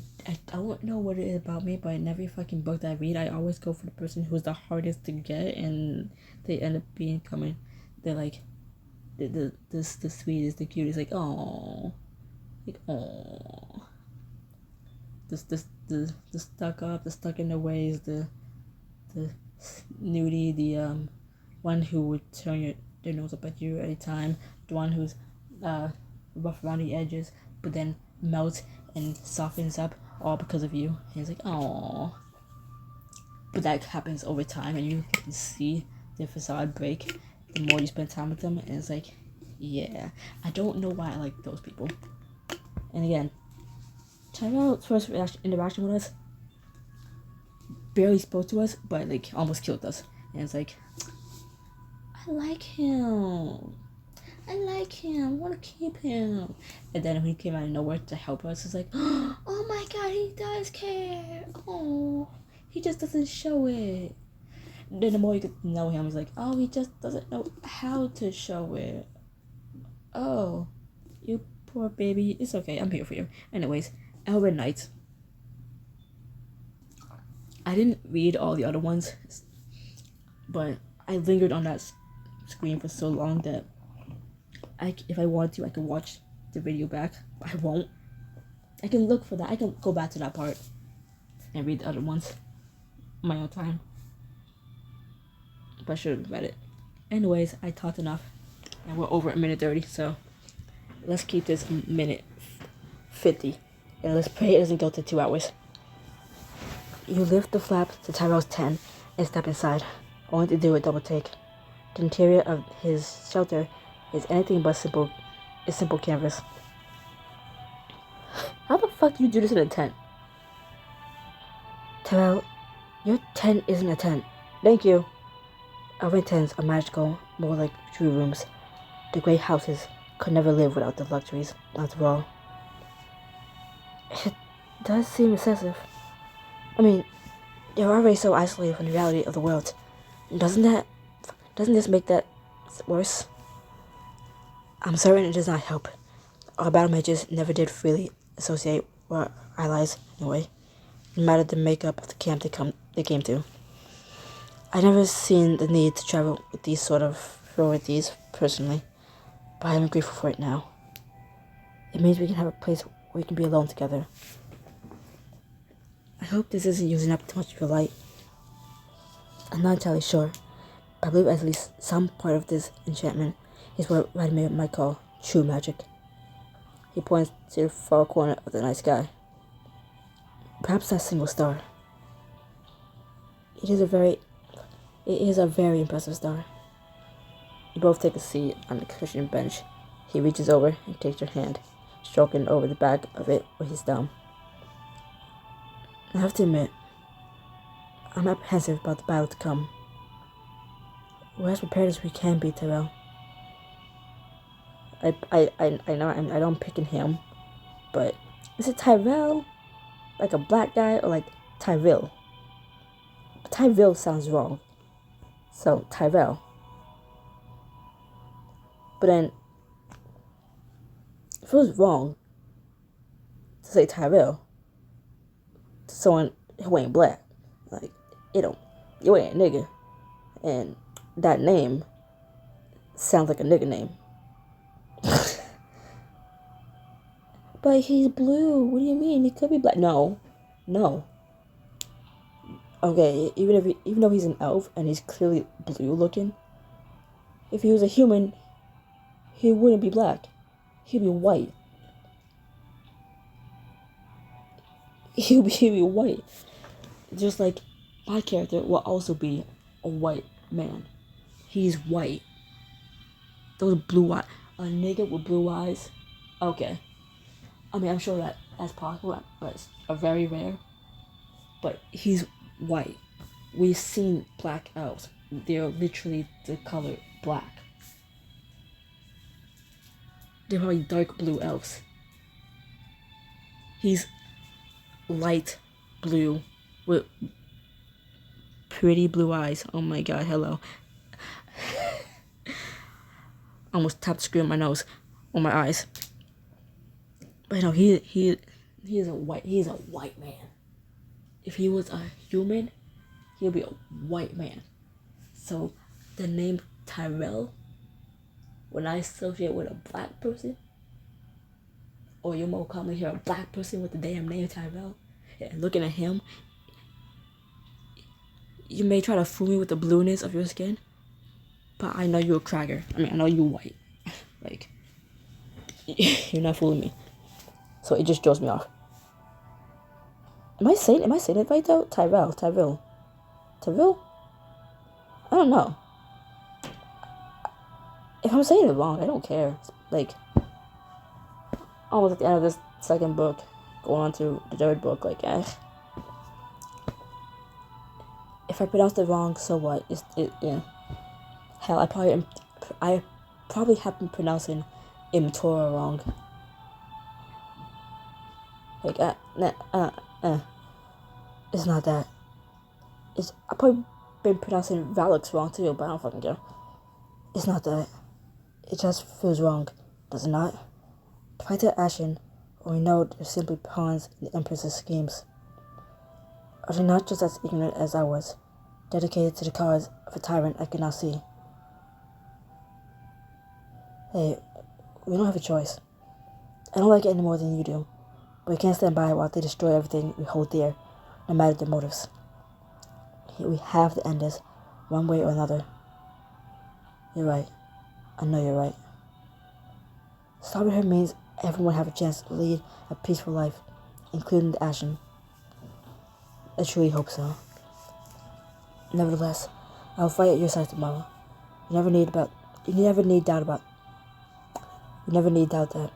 don't know what it is about me, but in every fucking book that I read, I always go for the person who's the hardest to get, and they end up becoming, they're like, the sweetest, the cutest, like, oh, the stuck up, the stuck in their ways, the snooty, the one who would turn their nose up at you any time, the one who's rough around the edges, but then melts and softens up all because of you. And it's like, oh. But that happens over time, and you can see the facade break the more you spend time with them. And it's like, yeah, I don't know why I like those people. And again, Tyrell's first interaction with us barely spoke to us, but like almost killed us. And it's like, I like him. I want to keep him. And then when he came out of nowhere to help us, it's like, oh my god, he does care. Oh, he just doesn't show it. Then the more you get to know him, he's like, oh, he just doesn't know how to show it. Oh, you poor baby. It's okay, I'm here for you. Anyways, Elven Knights. I didn't read all the other ones, but I lingered on that screen for so long that if I want to, I can watch the video back. I won't. I can look for that. I can go back to that part and read the other ones on my own time. But I should have read it. Anyways, I talked enough, and we're over a minute 30, so let's keep this minute 50, and let's pray it doesn't go to 2 hours. You lift the flap to Tyrell's tent and step inside, only to do a double take. The interior of his shelter is anything but simple canvas. How the fuck do you do this in a tent? Tyrell, your tent isn't a tent. Thank you. Elven tents are magical, more like true rooms. The great houses could never live without the luxuries, after all. It does seem excessive. I mean, you're already so isolated from the reality of the world. Doesn't this make that worse? I'm certain it does not help. Our battle mages never did freely associate with our allies anyway, no matter the makeup of the camp they came to. I never seen the need to travel with these sort of priorities personally, but I'm grateful for it now. It means we can have a place where we can be alone together. I hope this isn't using up too much of your light. I'm not entirely sure, but I believe at least some part of this enchantment is what Vladimir might call true magic. He points to the far corner of the night sky. Perhaps that single star. It is a very impressive star. You both take a seat on the cushioned bench. He reaches over and takes your hand, stroking over the back of it with his thumb. I have to admit, I'm apprehensive about the battle to come. We're as prepared as we can be, Tyrell. I know I don't picking him, but is it Tyrell? Like a black guy, or like Tyrell? Tyrell sounds wrong. So, Tyrell. But then, if it was wrong to say Tyrell to someone who ain't black, like, you ain't a nigga. And that name sounds like a nigga name. But he's blue. What do you mean? He could be black. No. Okay, even though he's an elf and he's clearly blue looking, if he was a human, he wouldn't be black. He'd be white. He'd be white. Just like my character will also be a white man. He's white. Those blue eyes. A nigga with blue eyes. Okay. I mean, I'm sure that's possible, but it's a very rare. But he's white. We've seen black elves. They're literally the color black. They're probably dark blue elves. He's light blue with pretty blue eyes. Oh my god, hello. Almost tapped the screen on my nose, on my eyes. But no, he is a white man. If he was a human, he'd be a white man. So the name Tyrell, when I associate with a black person, or you more commonly hear a black person with the damn name Tyrell, and looking at him, you may try to fool me with the blueness of your skin, but I know you're a cracker. I mean, I know you're white. Like, you're not fooling me. So it just throws me off. Am I saying it right though? Tyrell? I don't know. If I'm saying it wrong, I don't care. Like, almost at the end of this second book, going on to the third book, like, if I pronounced it wrong, so what? Yeah. Hell, I probably have been pronouncing Imtora wrong. Like, it's not that. I probably been pronouncing Valix wrong too, but I don't fucking care. It's not that. It just feels wrong, does it not? Fight to Ashen, or we know they're simply pawns in the Empress's schemes. Are they not just as ignorant as I was, dedicated to the cause of a tyrant I could not see? Hey, we don't have a choice. I don't like it any more than you do, but we can't stand by while they destroy everything we hold dear, no matter their motives. We have to end this, one way or another. You're right. I know you're right. Stopping her means everyone have a chance to lead a peaceful life, including the Ashen. I truly hope so. Nevertheless, I'll fight at your side tomorrow. You never need doubt that,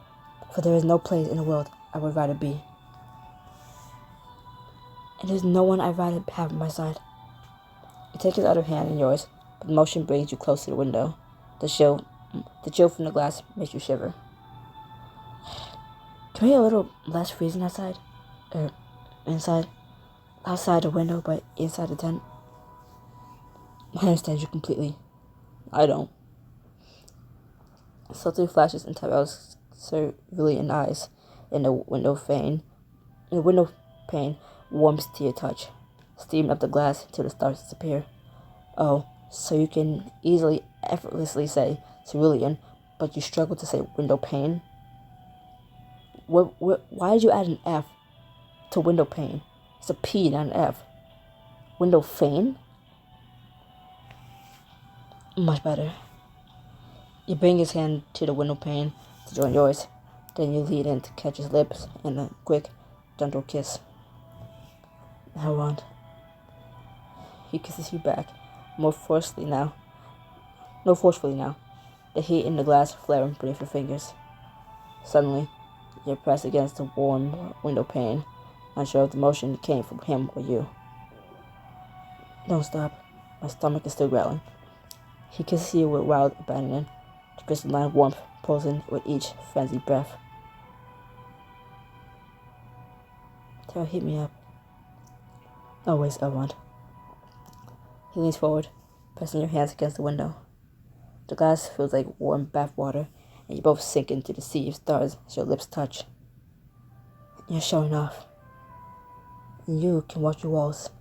for there is no place in the world I would rather be. and there's no one I'd rather have on my side. You take his other hand in yours, but the motion brings you close to the window. The chill from the glass makes you shiver. Can we get a little less freezing outside? Or inside? Outside the window, but inside the tent? I understand you completely. I don't. Something flashes in Tyrell's cerulean eyes, and the window pane warms to your touch, steaming up the glass till the stars disappear. Oh, so you can effortlessly say cerulean, but you struggle to say window pane? Why did you add an F to window pane? It's a P, not an F. Window pane? Much better. You bring his hand to the window pane to join yours. Then you lean in to catch his lips in a quick, gentle kiss. I want. He kisses you back, more forcefully now. The heat in the glass flaring beneath your fingers. Suddenly, you're pressed against the warm window pane, unsure if the motion came from him or you. Don't stop. My stomach is still growling. He kisses you with wild abandon, the crystalline warmth pulsing with each frenzied breath. Tara, hit me up. Always, I want. He leans forward, pressing your hands against the window. The glass feels like warm bath water, and you both sink into the sea of stars as your lips touch. You're showing off. And you can watch your walls.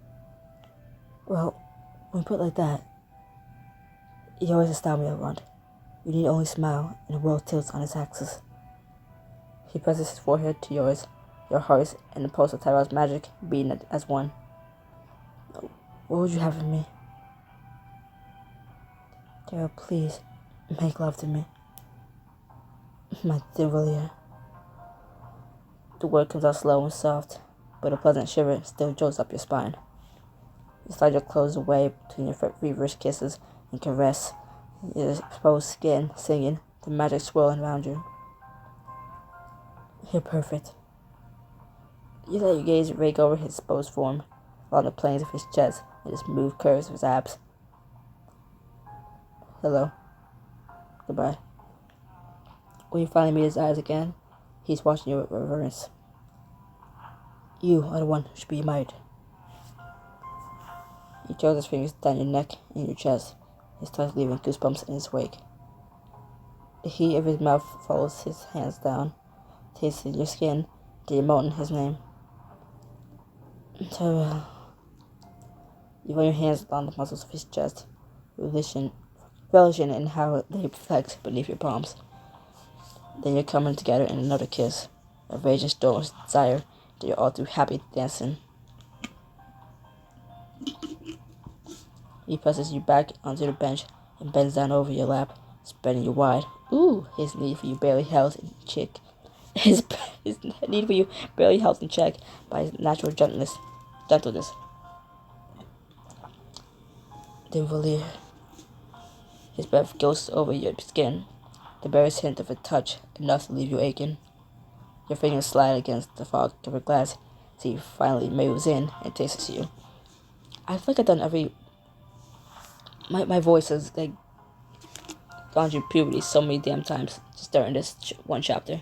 Well, when you put it like that, you always astound me, I want. You need only smile, and the world tilts on its axis. He presses his forehead to yours, your hearts and the pulse of Tyrell's magic beating as one. What would you have of me? Tyrell, please, make love to me. My Tivolier. The word comes out slow and soft, but a pleasant shiver still jolts up your spine. You slide your clothes away between your feverish kisses and caress your exposed skin, singing, the magic swirling around you. You're perfect. You let your gaze rake over his exposed form, along the planes of his chest and the smooth curves of his abs. Hello. Goodbye. When you finally meet his eyes again, he's watching you with reverence. You are the one who should be admired. He trails his fingers down your neck and your chest, his touch leaving goosebumps in his wake. The heat of his mouth follows his hands down, tasting your skin, till you moan his name. Tyrell. You run your hands along the muscles of his chest, relishing in how they flex beneath your palms. Then you're coming together in another kiss, a raging storm of desire that you're all too happy dancing. He presses you back onto the bench and bends down over your lap, spreading you wide. Ooh, his need for you barely held in check. His need for you barely held in check by his natural gentleness. Tivolier. His breath goes over your skin, the barest hint of a touch, enough to leave you aching. Your fingers slide against the fog-covered glass, so he finally moves in and tastes you. I feel like I've done every... My voice has, like, gone through puberty so many damn times just during this one chapter.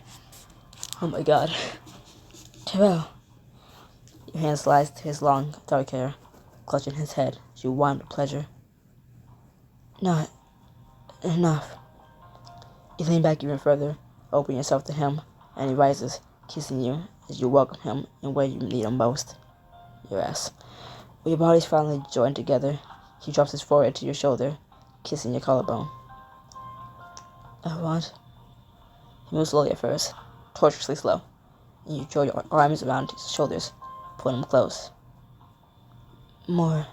Oh my god. Tyrell. Your hand slides to his long, dark hair, clutching his head as you whine with pleasure. Not enough. You lean back even further, open yourself to him, and he rises, kissing you as you welcome him in where you need him most. Your ass. When your bodies finally join together, he drops his forehead to your shoulder, kissing your collarbone. I want. He moves slowly at first, tortuously slow, and you draw your arms around his shoulders, pulling him close. More.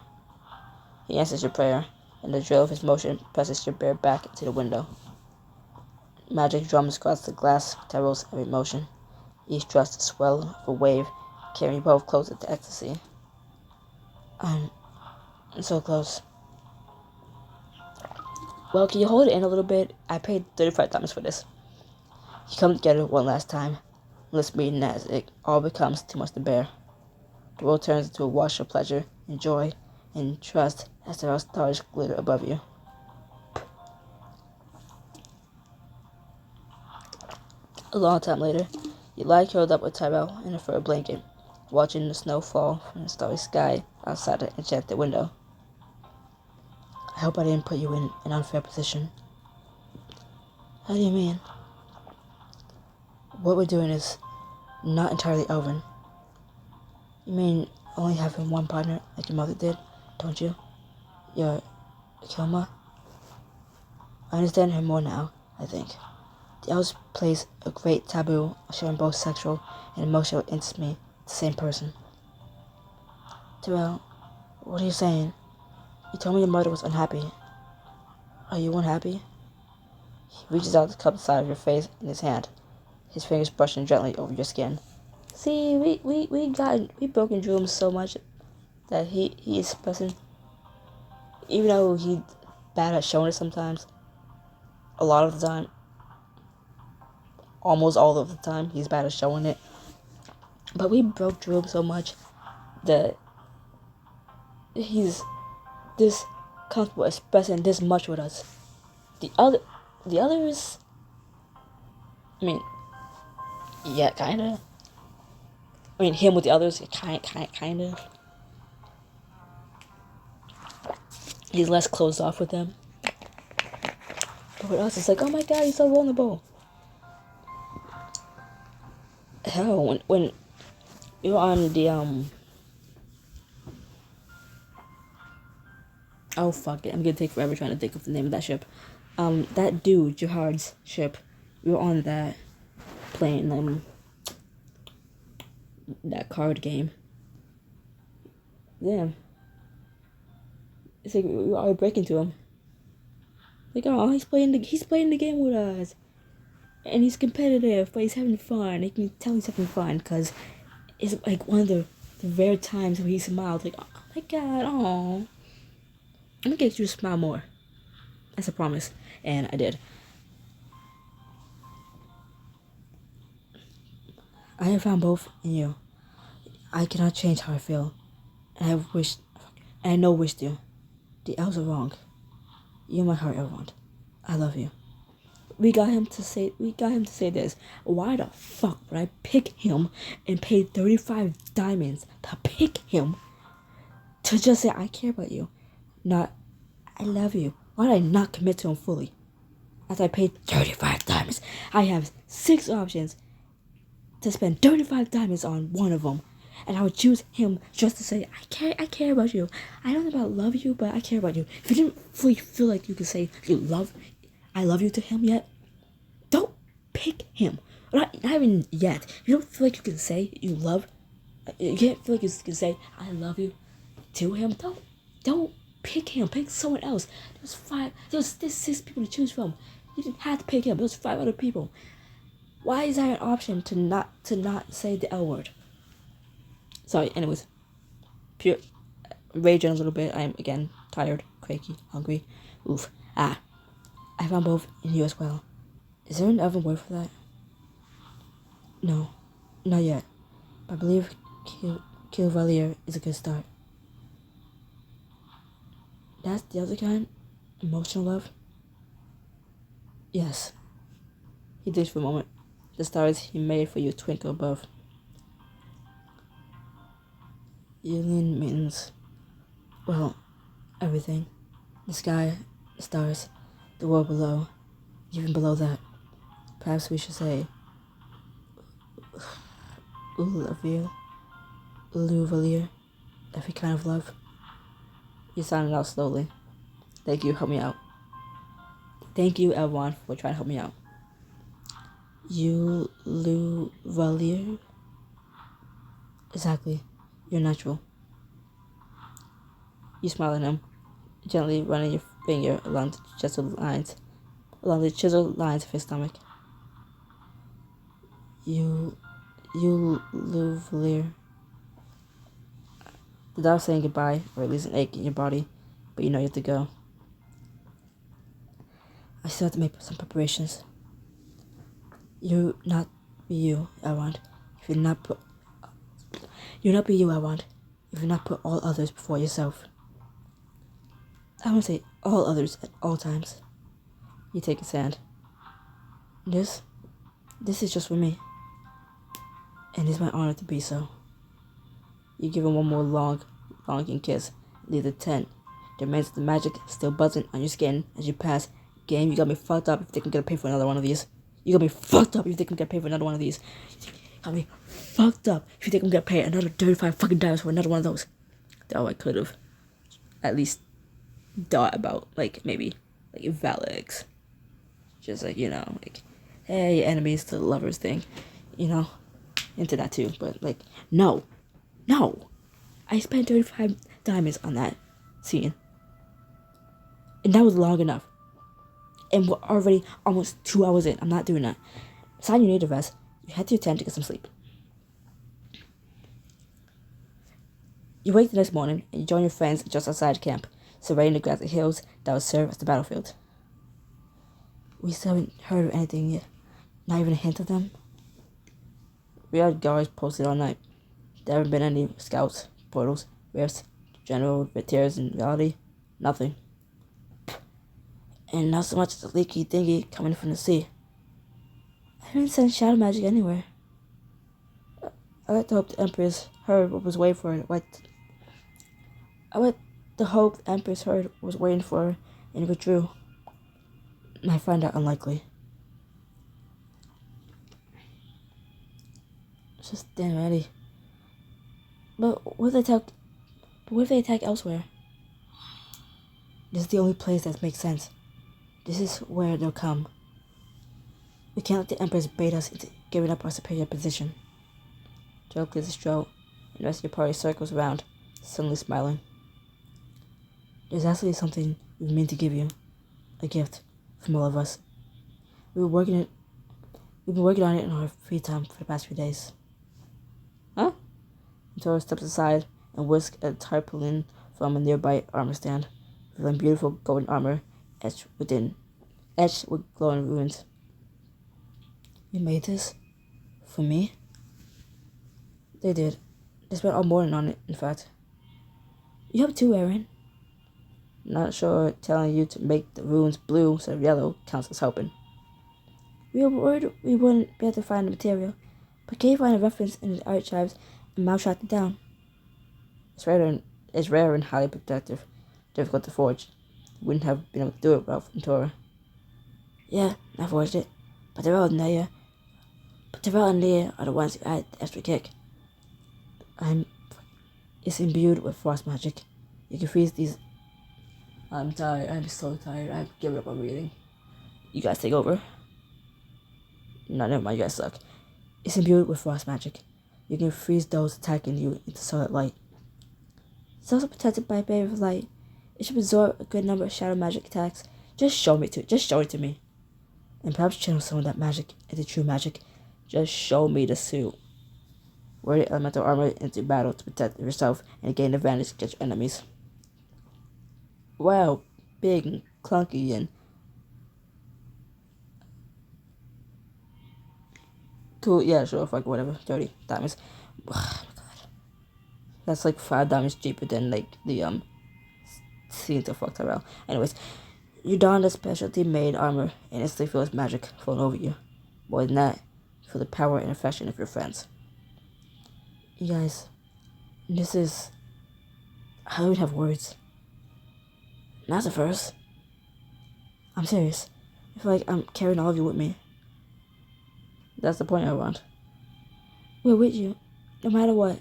He answers your prayer, and the drill of his motion presses your bare back into the window. Magic drums across the glass Tyrell's every motion, each thrust a swell of a wave, carrying you both closer to ecstasy. I'm so close. Well, can you hold it in a little bit? I paid $35 for this. You come together one last time, lips meeting as it all becomes too much to bear. The world turns into a wash of pleasure and joy and trust as the stars glitter above you. A long time later, you lie curled up with Tyrell in a fur blanket, watching the snow fall from the starry sky outside the enchanted window. I hope I didn't put you in an unfair position. How do you mean? What we're doing is not entirely over. You mean only having one partner like your mother did, don't you? Your Kilma? I understand her more now, I think. The elves place a great taboo on sharing both sexual and emotional intimacy with the same person. Terrell, what are you saying? You told me your mother was unhappy. Are you unhappy? He reaches out to cup the side of your face in his hand, his fingers brushing gently over your skin. See, we broken drew him so much that he is expressing, even though he's bad at showing it sometimes, a lot of the time, almost all of the time, he's bad at showing it. But we broke Drew so much that he's this comfortable expressing this much with us. The others, I mean, yeah, kinda. I mean, him with the others, kinda. He's less closed off with them. But with us, it's like, oh my god, he's so vulnerable. Hell, when you're on the oh fuck it, I'm gonna take forever trying to think of the name of that ship. That dude, Jihad's ship, we were on that playing that card game. Yeah. It's like we were breaking to him. Like, oh, he's playing the game with us, and he's competitive, but he's having fun. You can tell he's having fun because it's like one of the rare times where he smiled. Like, oh my god, oh, I'm gonna get you to smile more. That's a promise, and I did. I have found both in you. I cannot change how I feel, and I know wished you. The elves are wrong. You're my heart, Elrond. I love you. We got him to say this. Why the fuck would I pick him and pay 35 diamonds to pick him to just say I care about you, not I love you? Why did I not commit to him fully? As I paid 35 diamonds, I have 6 options to spend 35 diamonds on one of them, and I would choose him just to say I care about you. I don't know about love you, but I care about you. If you didn't fully feel like you could say I love you to him yet, don't pick him. Not even yet. You don't feel like you can say you can't feel like you can say I love you to him. Don't pick him. Pick someone else. There's 6 people to choose from. You didn't have to pick him. There's 5 other people. Why is that an option to not say the L word? Sorry, anyways. Pure raging a little bit. I'm again tired, cranky, hungry. Oof. I found both in you as well. Is there an other word for that? No, not yet. I believe Kilvalier is a good start. That's the other kind? Emotional love? Yes. He did for a moment. The stars he made for you twinkle above. Union means, well, everything. The sky, the stars, the world below, even below that. Perhaps we should say, Ulavir, Uluvalier, every kind of love. You sounded out slowly. Thank you, help me out. Thank you, everyone, for trying to help me out. Uluvalier? Exactly. You're natural. You smile at him, gently running your finger along the chiseled lines of his stomach. Uluvalier. The dog's saying goodbye, or at least an ache in your body, but you know you have to go. I still have to make some preparations. You, not you, Elrond. If you're not You'll not be you, I want, if you not put all others before yourself. I want to say all others at all times. You take his hand. This is just for me. And it's my honor to be so. You give him one more longing kiss. Leave the tent. The remains of the magic still buzzing on your skin as you pass. Game, you got me fucked up if they can get paid for another one of these. You got me fucked up if you think I'm gonna pay for another one of these. You got me fucked up if you think I'm gonna pay another 35 fucking dollars for another one of those. Though I could have at least thought about, like, maybe, like, Valix. Just, like, you know, like, hey, enemies to lovers thing. You know, into that too. But, like, no. I spent 35 diamonds on that scene. And that was long enough. And we're already almost 2 hours in. I'm not doing that. Sign your native vest. You head to your tent to get some sleep. You wake the next morning and you join your friends just outside camp, surveying the grassy hills that will serve as the battlefield. We still haven't heard of anything yet. Not even a hint of them. We had guards posted all night. There haven't been any scouts, portals, rifts, general repairs in reality. Nothing. And not so much as a leaky thingy coming from the sea. I haven't sent shadow magic anywhere. I like to hope the Empress heard what was waiting for her. I like to hope the Empress heard what was waiting for her and withdrew. I find that unlikely. It's just damn ready. But what if they attack elsewhere? This is the only place that makes sense. This is where they'll come. We can't let the Empress bait us into giving up our superior position. Joe clears his throat, and the rest of your party circles around, suddenly smiling. There's actually something we mean to give you. A gift from all of us. We've been working on it in our free time for the past few days. Huh? Tora steps aside and whisks a tarpaulin from a nearby armor stand, revealing beautiful golden armor etched with glowing runes. You made this? For me? They did. They spent all morning on it, in fact. You helped too, Aaron. Not sure telling you to make the runes blue instead of yellow counts as helping. We were worried we wouldn't be able to find the material, but can you find a reference in the archives and Mao shot it down? It's rare and highly protective, difficult to forge. You wouldn't have been able to do it without Ventura. Yeah, I forged it, but the Ral and Leia are the ones who add the extra kick. It's imbued with frost magic. You can freeze these. I'm tired. I'm so tired. I've given up on reading. You guys take over. No, never mind. You guys suck. It's imbued with frost magic. You can freeze those attacking you into solid light. It's also protected by a barrier of light. It should absorb a good number of shadow magic attacks. Just show it to me. And perhaps channel some of that magic into true magic. Just show me the suit. Wear the elemental armor into battle to protect yourself and gain advantage against your enemies. Wow, big and clunky and cool. Yeah, sure, fuck whatever. 30 diamonds. Oh my god, that's like 5 diamonds cheaper than like the seeing to fuck Tyrell. Anyways, you don the specialty made armor and instantly feels magic flowing over you. More than that, you feel the power and affection of your friends. You guys, this is... I don't have words. Not the first. I'm serious. I feel like I'm carrying all of you with me. That's the point I want. We're with you, no matter what.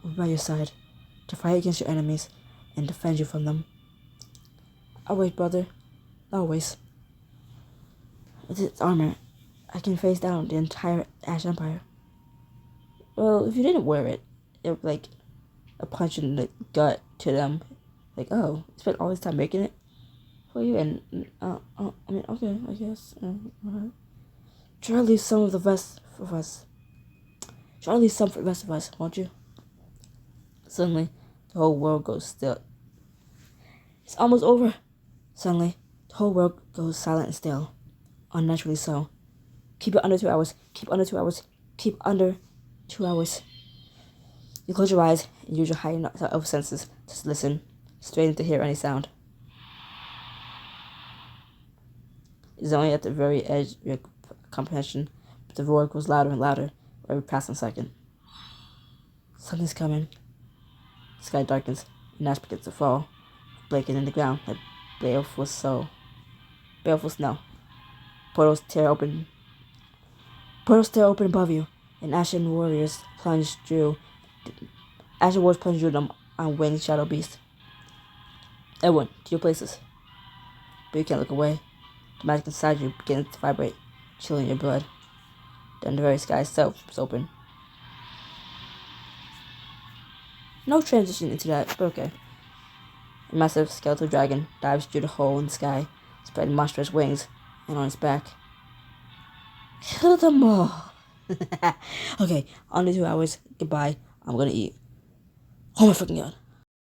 We're by your side, to fight against your enemies and defend you from them. Always, brother. Always. With its armor, I can face down the entire Ash Empire. Well, if you didn't wear it, it would be like a punch in the gut to them. Like, oh, you spent all this time making it for you, and I mean, okay, I guess. Alright. Try to leave some of the rest of us. Try to leave some for the rest of us, won't you? Suddenly, the whole world goes still. It's almost over. Suddenly, the whole world goes silent and still. Unnaturally so. Keep it under 2 hours. Keep under 2 hours. Keep under 2 hours. You close your eyes and use your heightened senses to listen, straining to hear any sound. It is only at the very edge of your comprehension, but the roar grows louder and louder with every passing second. Something's coming. The sky darkens, and ash begins to fall, breaking in the ground like baleful snow. Portals tear open above you, and ashen warriors plunge through them on winged shadow beasts. Everyone, to your places. But you can't look away. The magic inside you begins to vibrate, chilling your blood. Then the very sky itself is open. No transition into that, but okay. A massive skeletal dragon dives through the hole in the sky, spreading monstrous wings, and on its back. Kill them all! Okay, only 2 hours. Goodbye. I'm gonna eat. Oh my freaking god.